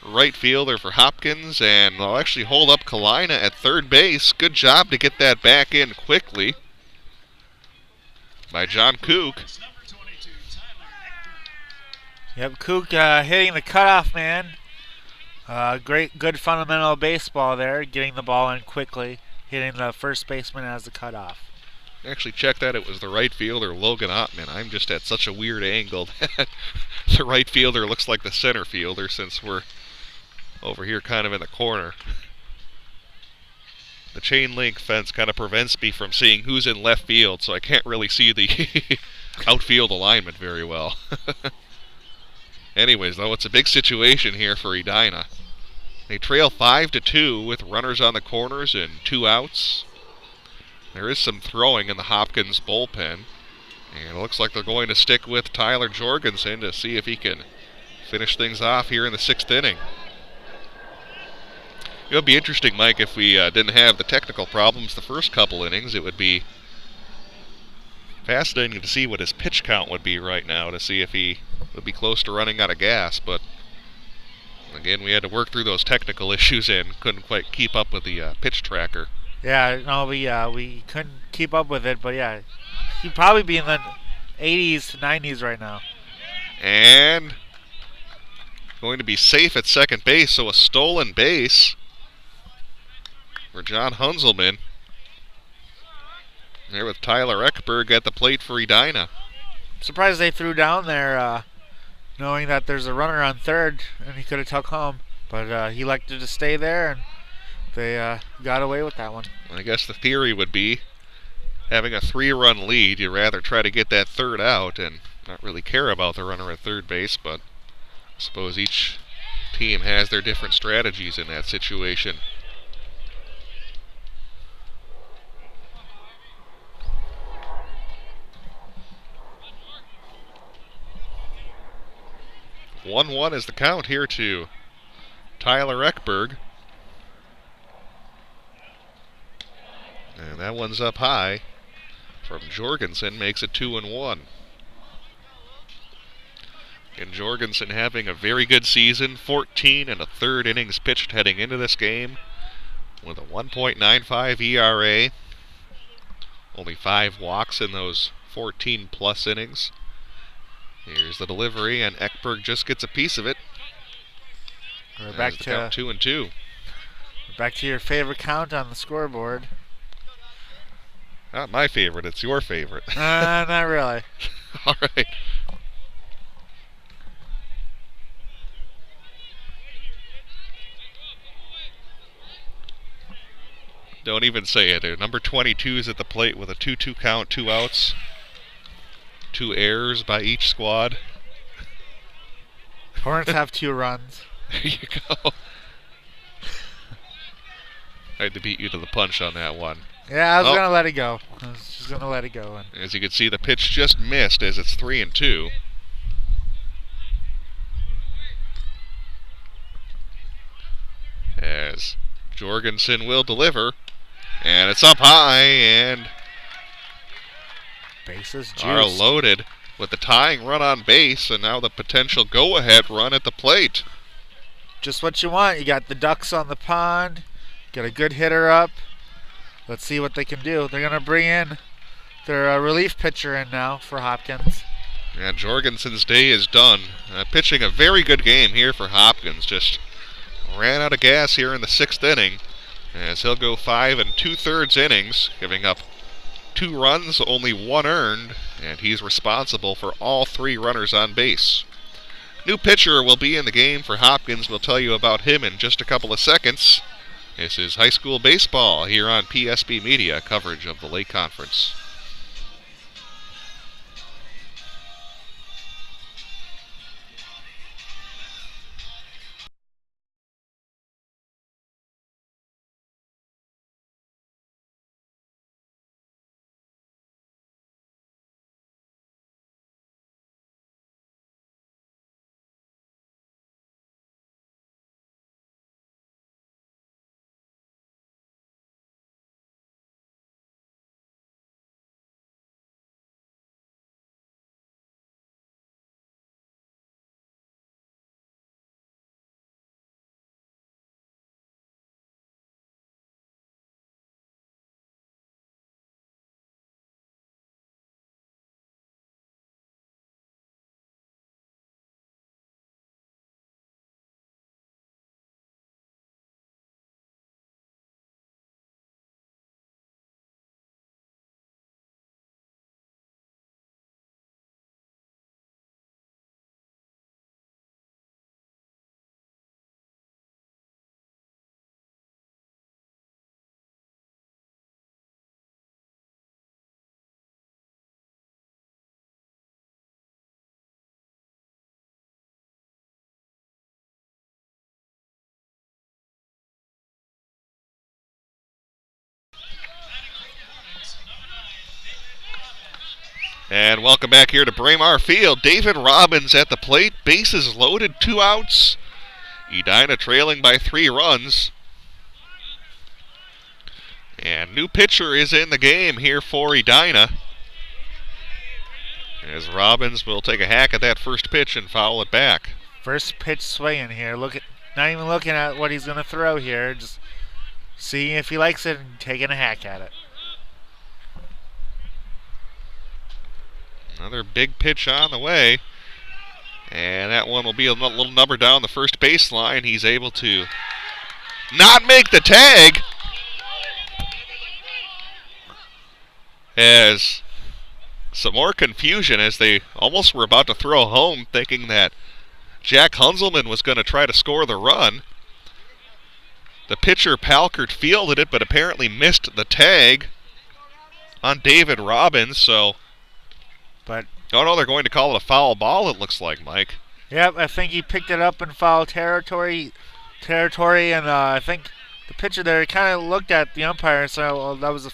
right fielder for Hopkins, and they'll actually hold up Kalina at third base. Good job to get that back in quickly by John Kook. Yep, Kook hitting the cutoff man. Good fundamental baseball there, getting the ball in quickly, hitting the first baseman as the cutoff. Actually checked that it was the right fielder, Logan Ottman. I'm just at such a weird angle that the right fielder looks like the center fielder since we're over here kind of in the corner. The chain link fence kind of prevents me from seeing who's in left field, so I can't really see the outfield alignment very well. Anyways, though, it's a big situation here for Edina. They trail 5-2 with runners on the corners and 2 outs. There is some throwing in the Hopkins bullpen, and it looks like they're going to stick with Tyler Jorgensen to see if he can finish things off here in the 6th inning. It would be interesting, Mike, if we didn't have the technical problems the first couple innings. It would be fascinating to see what his pitch count would be right now, to see if he would be close to running out of gas. But again, we had to work through those technical issues and couldn't quite keep up with the pitch tracker. Yeah, no, we couldn't keep up with it, but yeah, he'd probably be in the 80s to 90s right now. And going to be safe at second base, so a stolen base for John Hunzelman. There with Tyler Ekberg at the plate for Edina. Surprised they threw down there, knowing that there's a runner on third, and he could have took home. But he elected to stay there, and they got away with that one. I guess the theory would be, having a 3-run lead, you'd rather try to get that third out and not really care about the runner at third base, but I suppose each team has their different strategies in that situation. One is the count here to Tyler Ekberg. And that one's up high from Jorgensen, makes it 2-1. And Jorgensen having a very good season, 14 1/3 innings pitched heading into this game with a 1.95 ERA. Only 5 walks in those 14-plus innings. Here's the delivery, and Ekberg just gets a piece of it. We're back to 2-2. Back to your favorite count on the scoreboard. Not my favorite, it's your favorite. Not really. All right. Don't even say it. Number 22 is at the plate with a 2-2 count, 2 outs. 2 errors by each squad. Hornets have 2 runs. There you go. I had to beat you to the punch on that one. Yeah, I was going to let it go. I was just going to let it go. As you can see, the pitch just missed as it's 3-2. As Jorgensen will deliver. And it's up high, and bases juiced. Are loaded with the tying run on base, and now the potential go-ahead run at the plate. Just what you want. You got the ducks on the pond. Got a good hitter up. Let's see what they can do. They're going to bring in their relief pitcher in now for Hopkins. Yeah, Jorgensen's day is done. Pitching a very good game here for Hopkins. Just ran out of gas here in the 6th inning, as he'll go 5 2/3 innings, giving up 2 runs, only 1 earned, and he's responsible for all 3 runners on base. New pitcher will be in the game for Hopkins. We'll tell you about him in just a couple of seconds. This is high school baseball here on PSB Media, coverage of the Lake Conference. And welcome back here to Braemar Field. David Robbins at the plate. Bases loaded, 2 outs. Edina trailing by 3 runs. And new pitcher is in the game here for Edina, as Robbins will take a hack at that first pitch and foul it back. First pitch swinging here. Not even looking at what he's going to throw here. Just seeing if he likes it and taking a hack at it. Another big pitch on the way. And that one will be a little number down the first baseline. He's able to not make the tag, as some more confusion as they almost were about to throw home, thinking that Jack Hunzelman was going to try to score the run. The pitcher, Palkert, fielded it, but apparently missed the tag on David Robbins, so... But oh no, they're going to call it a foul ball, it looks like, Mike. Yep, I think he picked it up in foul territory, and I think the pitcher there kind of looked at the umpire and said, well, that was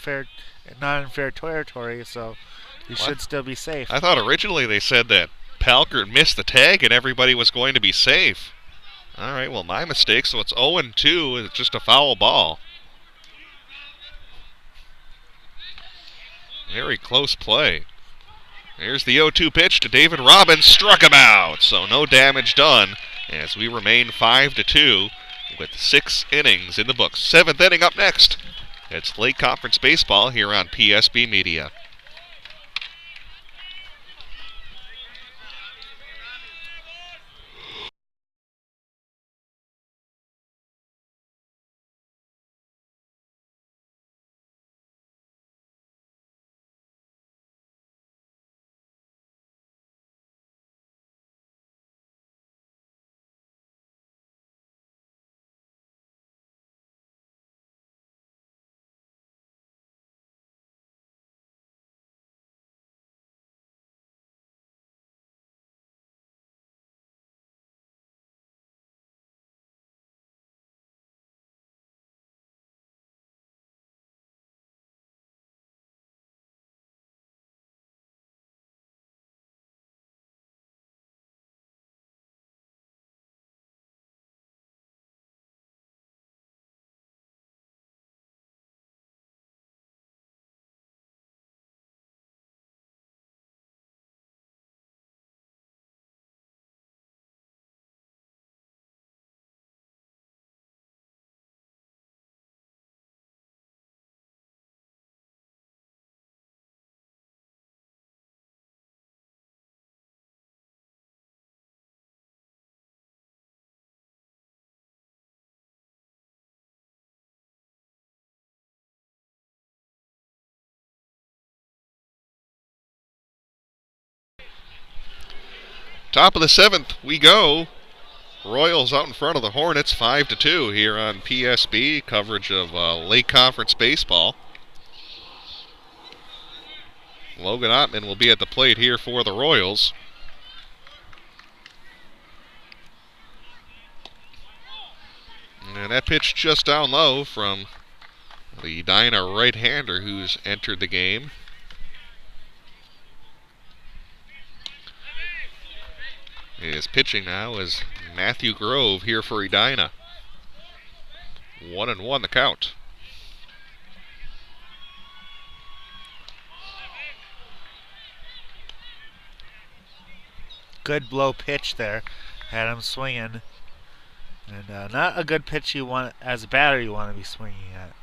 not in fair territory, so he should still be safe. I thought originally they said that Palkert missed the tag and everybody was going to be safe. All right, well, my mistake, so it's 0-2, it's just a foul ball. Very close play. Here's the 0-2 pitch to David Robbins, struck him out, so no damage done as we remain 5-2 with 6 innings in the books. 7th inning up next. It's Lake Conference Baseball here on PSB Media. Top of the 7th, we go. Royals out in front of the Hornets, 5-2 here on PSB, coverage of Lake Conference baseball. Logan Ottman will be at the plate here for the Royals. And that pitch just down low from the Edina right-hander who's entered the game. His pitching now is Matthew Grove here for Edina. 1-1 the count. Good blow pitch there. Had him swinging. And not a good pitch you want, as a batter, you want to be swinging at.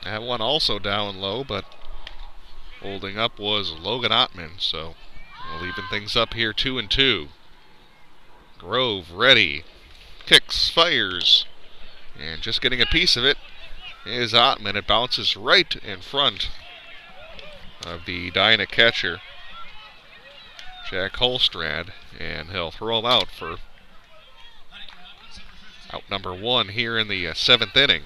That one also down low, but holding up was Logan Ottman, so we'll even things up here 2-2. Grove ready. Kicks, fires, and just getting a piece of it is Ottman. It bounces right in front of the Edina catcher, Jack Holstrad, and he'll throw him out for out number 1 here in the 7th inning.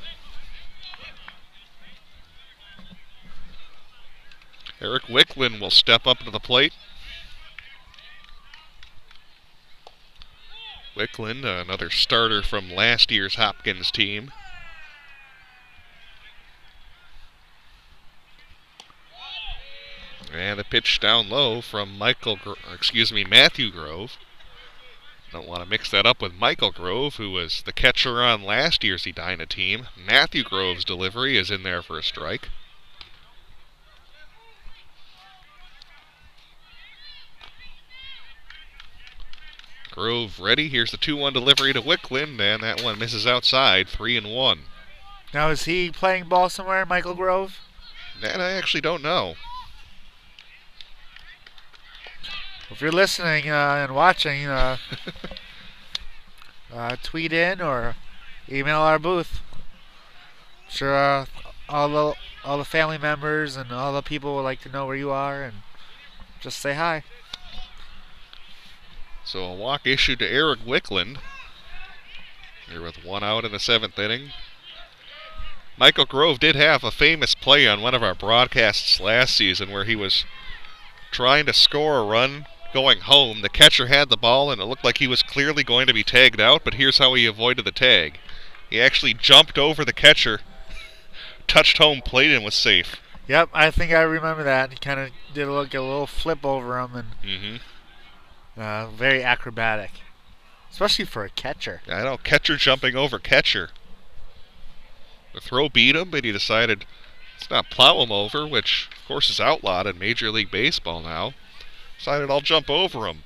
Eric Wicklund will step up to the plate. Wicklund, another starter from last year's Hopkins team. And the pitch down low from Matthew Grove. Don't want to mix that up with Michael Grove, who was the catcher on last year's Edina team. Matthew Grove's delivery is in there for a strike. Grove ready. Here's the 2-1 delivery to Wicklund, and that one misses outside, 3-1. Now, is he playing ball somewhere, Michael Grove? That I actually don't know. If you're listening and watching, tweet in or email our booth. I'm sure all the family members and all the people would like to know where you are, and just say hi. So a walk issued to Eric Wicklund here with 1 out in the 7th inning. Michael Grove did have a famous play on one of our broadcasts last season where he was trying to score a run going home. The catcher had the ball and it looked like he was clearly going to be tagged out, but here's how he avoided the tag. He actually jumped over the catcher, touched home plate, and was safe. Yep, I think I remember that. He kind of did a little flip over him, and very acrobatic, especially for a catcher. I know, catcher jumping over catcher. The throw beat him, but he decided let's not plow him over, which of course is outlawed in Major League Baseball now. Decided I'll jump over him.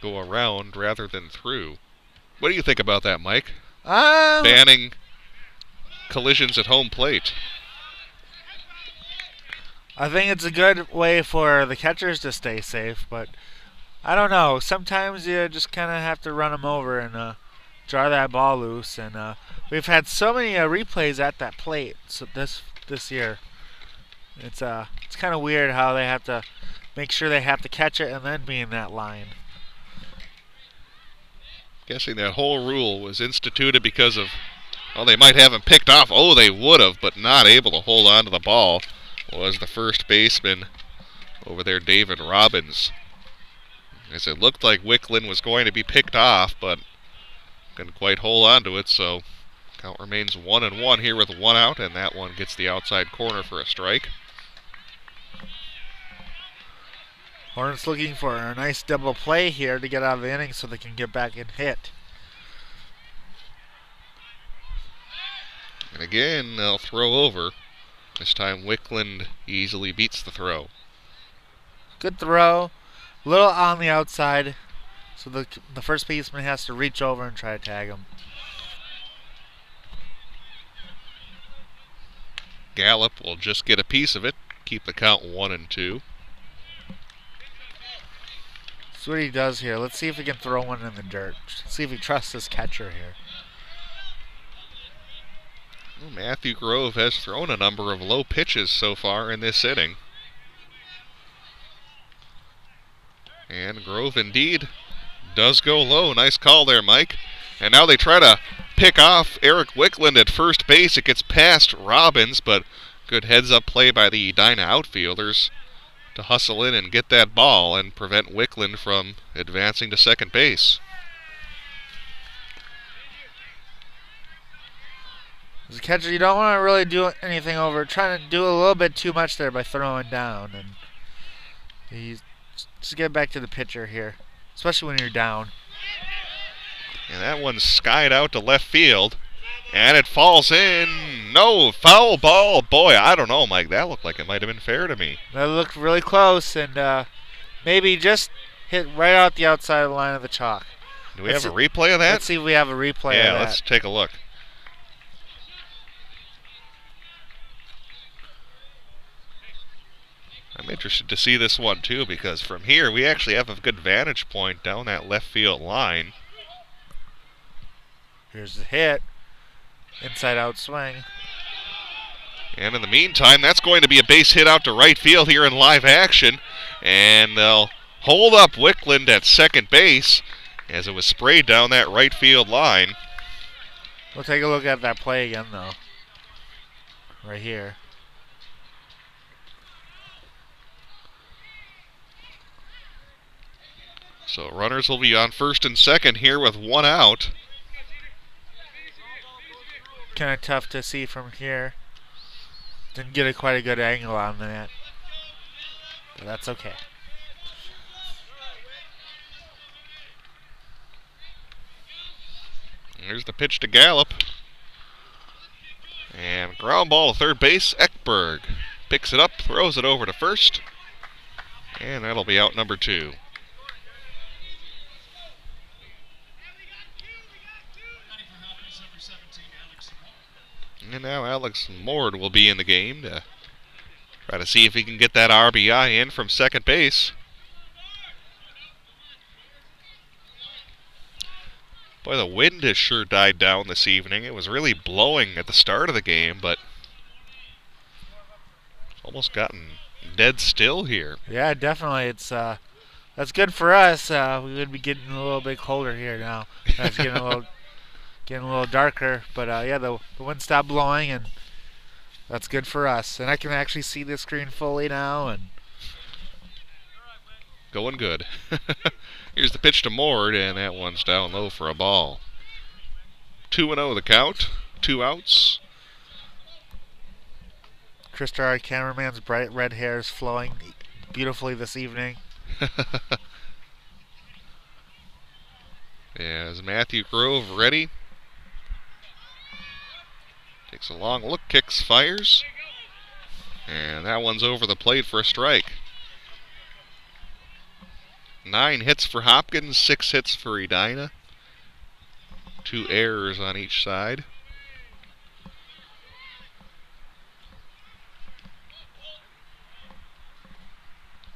Go around rather than through. What do you think about that, Mike? Banning collisions at home plate. I think it's a good way for the catchers to stay safe, but I don't know. Sometimes you just kind of have to run them over and draw that ball loose. And we've had so many replays at that plate this year. It's kind of weird how they have to make sure they have to catch it and then be in that line. Guessing that whole rule was instituted because of, well, they might have him picked off. Oh, they would have, but not able to hold on to the ball was the first baseman over there, David Robbins. As it looked like Wicklund was going to be picked off, but couldn't quite hold on to it, so count remains 1-1 here with 1 out, and that one gets the outside corner for a strike. Hornets looking for a nice double play here to get out of the inning so they can get back and hit. And again, they'll throw over. This time Wicklund easily beats the throw. Good throw. A little on the outside, so the first baseman has to reach over and try to tag him. Gallup will just get a piece of it, keep the count 1-2. That's what he does here. Let's see if he can throw one in the dirt. See if he trusts his catcher here. Well, Matthew Grove has thrown a number of low pitches so far in this inning. And Grove indeed does go low. Nice call there, Mike. And now they try to pick off Eric Wickland at first base. It gets past Robbins, but good heads-up play by the Edina outfielders to hustle in and get that ball and prevent Wickland from advancing to second base. As a catcher, you don't want to really do anything over. Trying to do a little bit too much there by throwing down. And you just get back to the pitcher here, especially when you're down. And that one's skied out to left field. And it falls in. No, foul ball. Boy, I don't know, Mike. That looked like it might have been fair to me. That looked really close, and maybe just hit right out the outside of the line of the chalk. Do we have a replay of that? Let's see if we have a replay of that. Yeah, let's take a look. I'm interested to see this one, too, because from here we actually have a good vantage point down that left field line. Here's the hit. Inside out swing. And in the meantime, that's going to be a base hit out to right field here in live action. And they'll hold up Wickland at second base as it was sprayed down that right field line. We'll take a look at that play again, though. Right here. So runners will be on first and second here with one out. Kind of tough to see from here. Didn't get quite a good angle on that. But that's okay. Here's the pitch to Gallup. And ground ball to third base. Ekberg picks it up, throws it over to first. And that'll be out number 2. And now Alex Mord will be in the game to try to see if he can get that RBI in from second base. Boy, the wind has sure died down this evening. It was really blowing at the start of the game, but it's almost gotten dead still here. Yeah, definitely. It's that's good for us. We would be getting a little bit colder here now. It's getting a little darker, but yeah, the wind stopped blowing, and that's good for us. And I can actually see the screen fully now, and going good. Here's the pitch to Mord, and that one's down low for a ball. 2-0 the count, 2 outs. Krista, our cameraman's bright red hair is flowing beautifully this evening. Yeah, is Matthew Grove ready? Takes a long look, kicks, fires. And that one's over the plate for a strike. 9 hits for Hopkins, 6 hits for Edina. 2 errors on each side.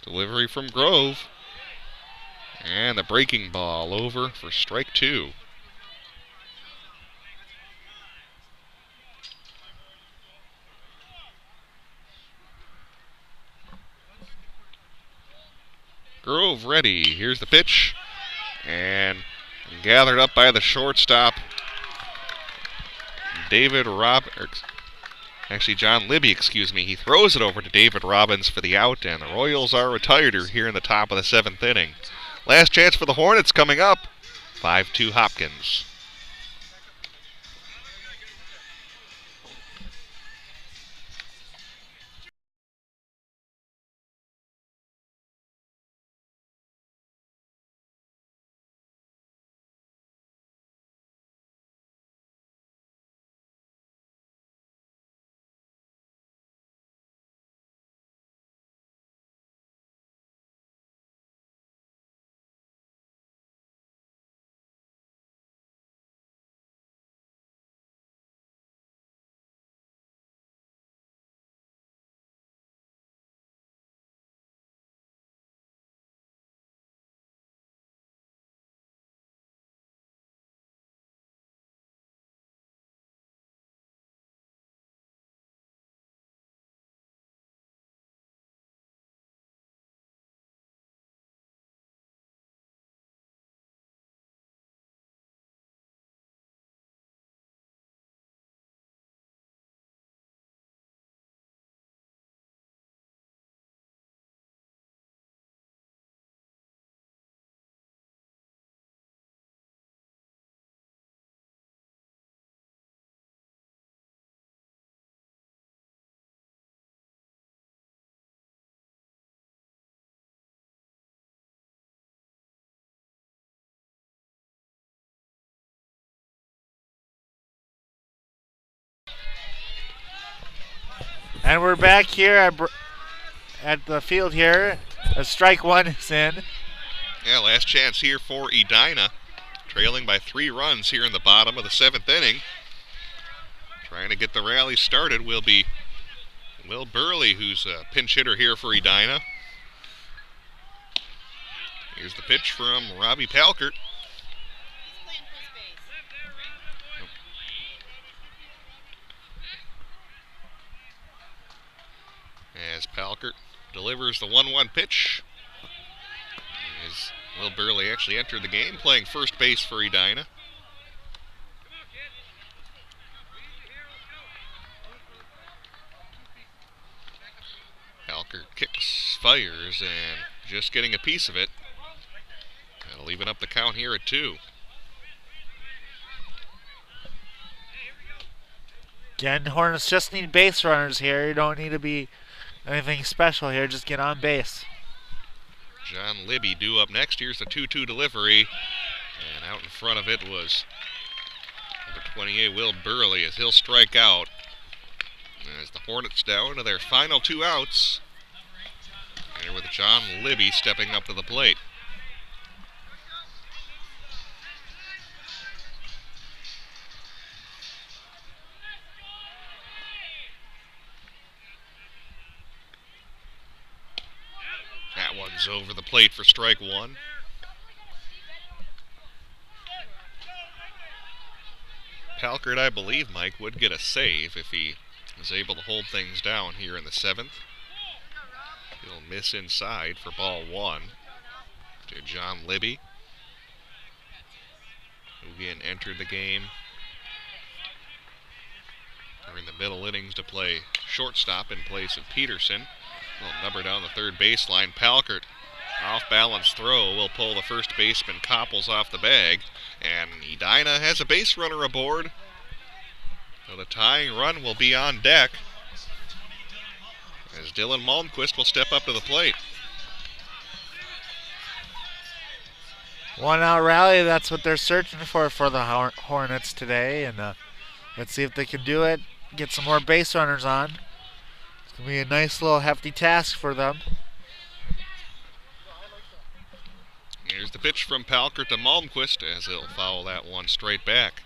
Delivery from Grove. And the breaking ball over for strike 2. Grove ready. Here's the pitch. And gathered up by the shortstop, John Libby, excuse me. He throws it over to David Robbins for the out, and the Royals are retired here in the top of the 7th inning. Last chance for the Hornets coming up. 5-2 Hopkins. And we're back here at the field here. Strike one is in. Yeah, last chance here for Edina. Trailing by 3 runs here in the bottom of the 7th inning. Trying to get the rally started will be Will Burley, who's a pinch hitter here for Edina. Here's the pitch from Robbie Palkert. As Palkert delivers the 1-1 pitch. As Will Burley actually entered the game playing first base for Edina. Palkert kicks, fires, and just getting a piece of it. That'll even up the count here at 2. Again, Hornets just need base runners here. You don't need to be anything special here. Just get on base. John Libby due up next. Here's the 2-2 delivery. And out in front of it was number 28, Will Burley, as he'll strike out. As the Hornets down to their final 2 outs. Here with John Libby stepping up to the plate. That one's over the plate for strike 1. Palkert, I believe, Mike, would get a save if he was able to hold things down here in the 7th. He'll miss inside for ball 1 to John Libby, who again entered the game during the middle innings to play shortstop in place of Peterson. Little number down the third baseline. Palkert, off-balance throw, will pull the first baseman Copples off the bag. And Edina has a base runner aboard. So the tying run will be on deck as Dylan Malmquist will step up to the plate. 1-out rally, that's what they're searching for the Hornets today. And let's see if they can do it. Get some more base runners on. It's going to be a nice little hefty task for them. Here's the pitch from Palkert to Malmquist as he'll foul that one straight back.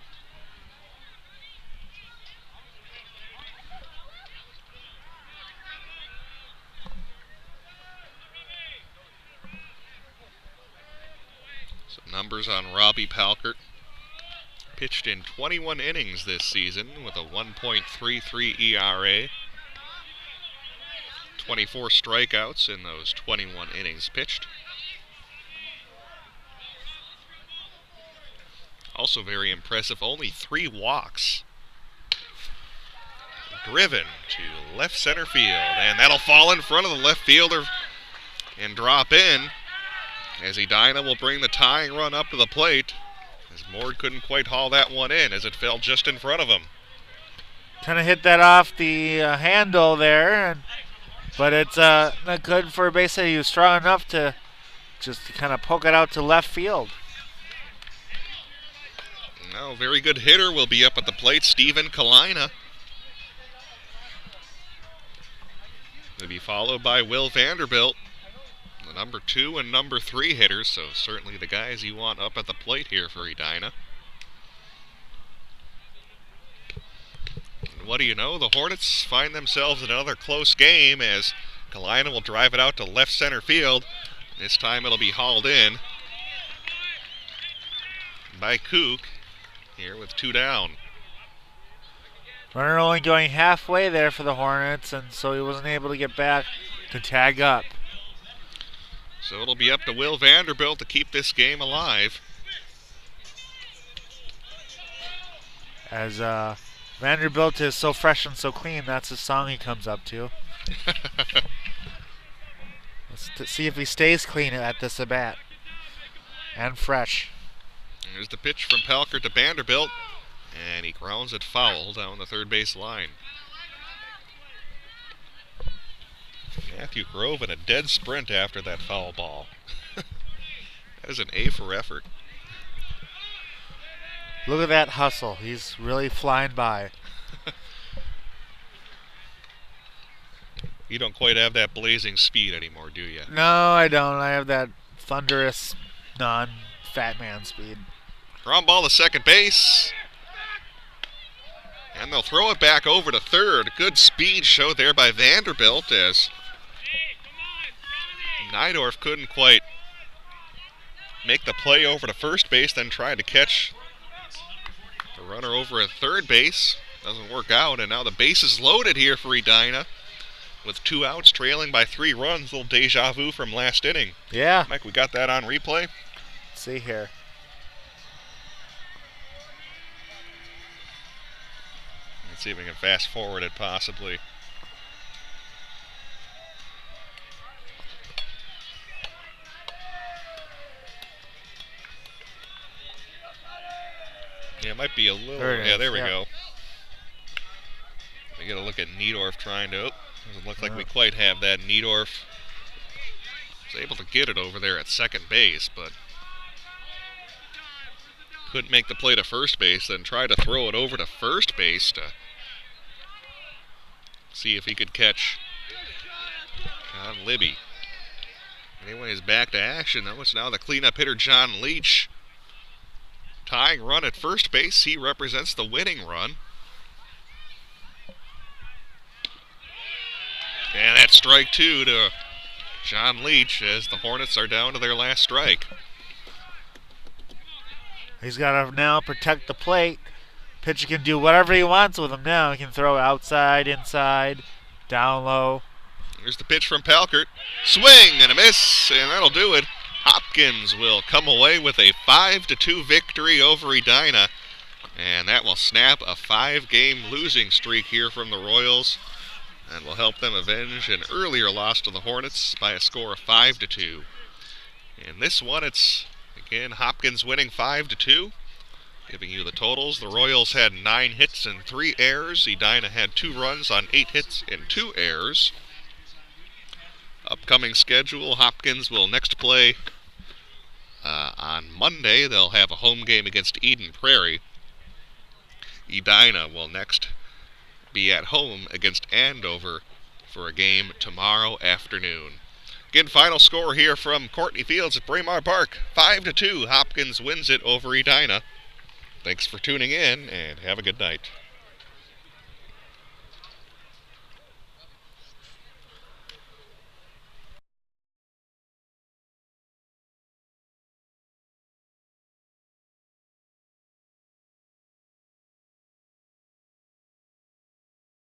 Some numbers on Robbie Palkert. Pitched in 21 innings this season with a 1.33 ERA. 24 strikeouts in those 21 innings pitched. Also very impressive, only 3 walks. Driven to left center field, and that'll fall in front of the left fielder and drop in, as Edina will bring the tying run up to the plate, as Mord couldn't quite haul that one in as it fell just in front of him. Kind of hit that off the handle there, but it's not good for a base hit. He was strong enough to just kind of poke it out to left field. Now, very good hitter will be up at the plate, Steven Kalina. Will be followed by Will Vanderbilt, the number 2 and number 3 hitters, so certainly the guys you want up at the plate here for Edina. And what do you know, the Hornets find themselves in another close game as Kalina will drive it out to left center field. This time it'll be hauled in by Kook. Here with 2 down. Runner only going halfway there for the Hornets, and so he wasn't able to get back to tag up. So it'll be up to Will Vanderbilt to keep this game alive. As Vanderbilt is so fresh and so clean, that's the song he comes up to. Let's see if he stays clean at this at-bat. And fresh. Here's the pitch from Palkert to Vanderbilt, and he grounds it foul down the third base line. Matthew Grove in a dead sprint after that foul ball. That is an A for effort. Look at that hustle. He's really flying by. You don't quite have that blazing speed anymore, do you? No, I don't. I have that thunderous, non-fat man speed. Ground ball to second base. And they'll throw it back over to third. Good speed show there by Vanderbilt as Nydorf couldn't quite make the play over to first base, then tried to catch the runner over at third base. Doesn't work out, and now the base is loaded here for Edina. With 2 outs, trailing by 3 runs. Little deja vu from last inning. Yeah. Mike, we got that on replay. Let's see here. Let's see if we can fast forward it possibly. Yeah, it might be a little. There we go. We get a look at Niedorf trying to. Doesn't look like we quite have that. Niedorf was able to get it over there at second base, but couldn't make the play to first base. Then tried to throw it over to first base to see if he could catch John Libby. Anyways, back to action. Though it's now the cleanup hitter John Leach. Tying run at first base. He represents the winning run. And that's strike 2 to John Leach as the Hornets are down to their last strike. He's got to now protect the plate. Pitcher can do whatever he wants with him now. He can throw outside, inside, down low. Here's the pitch from Palkert. Swing and a miss, and that'll do it. Hopkins will come away with a 5-2 victory over Edina. And that will snap a 5-game losing streak here from the Royals. And will help them avenge an earlier loss to the Hornets by a score of 5-2. In this one, it's, again, Hopkins winning 5-2. Giving you the totals, the Royals had 9 hits and 3 errors. Edina had 2 runs on 8 hits and 2 errors. Upcoming schedule, Hopkins will next play on Monday. They'll have a home game against Eden Prairie. Edina will next be at home against Andover for a game tomorrow afternoon. Again, final score here from Courtney Fields at Braemar Park. 5-2, Hopkins wins it over Edina. Thanks for tuning in, and have a good night.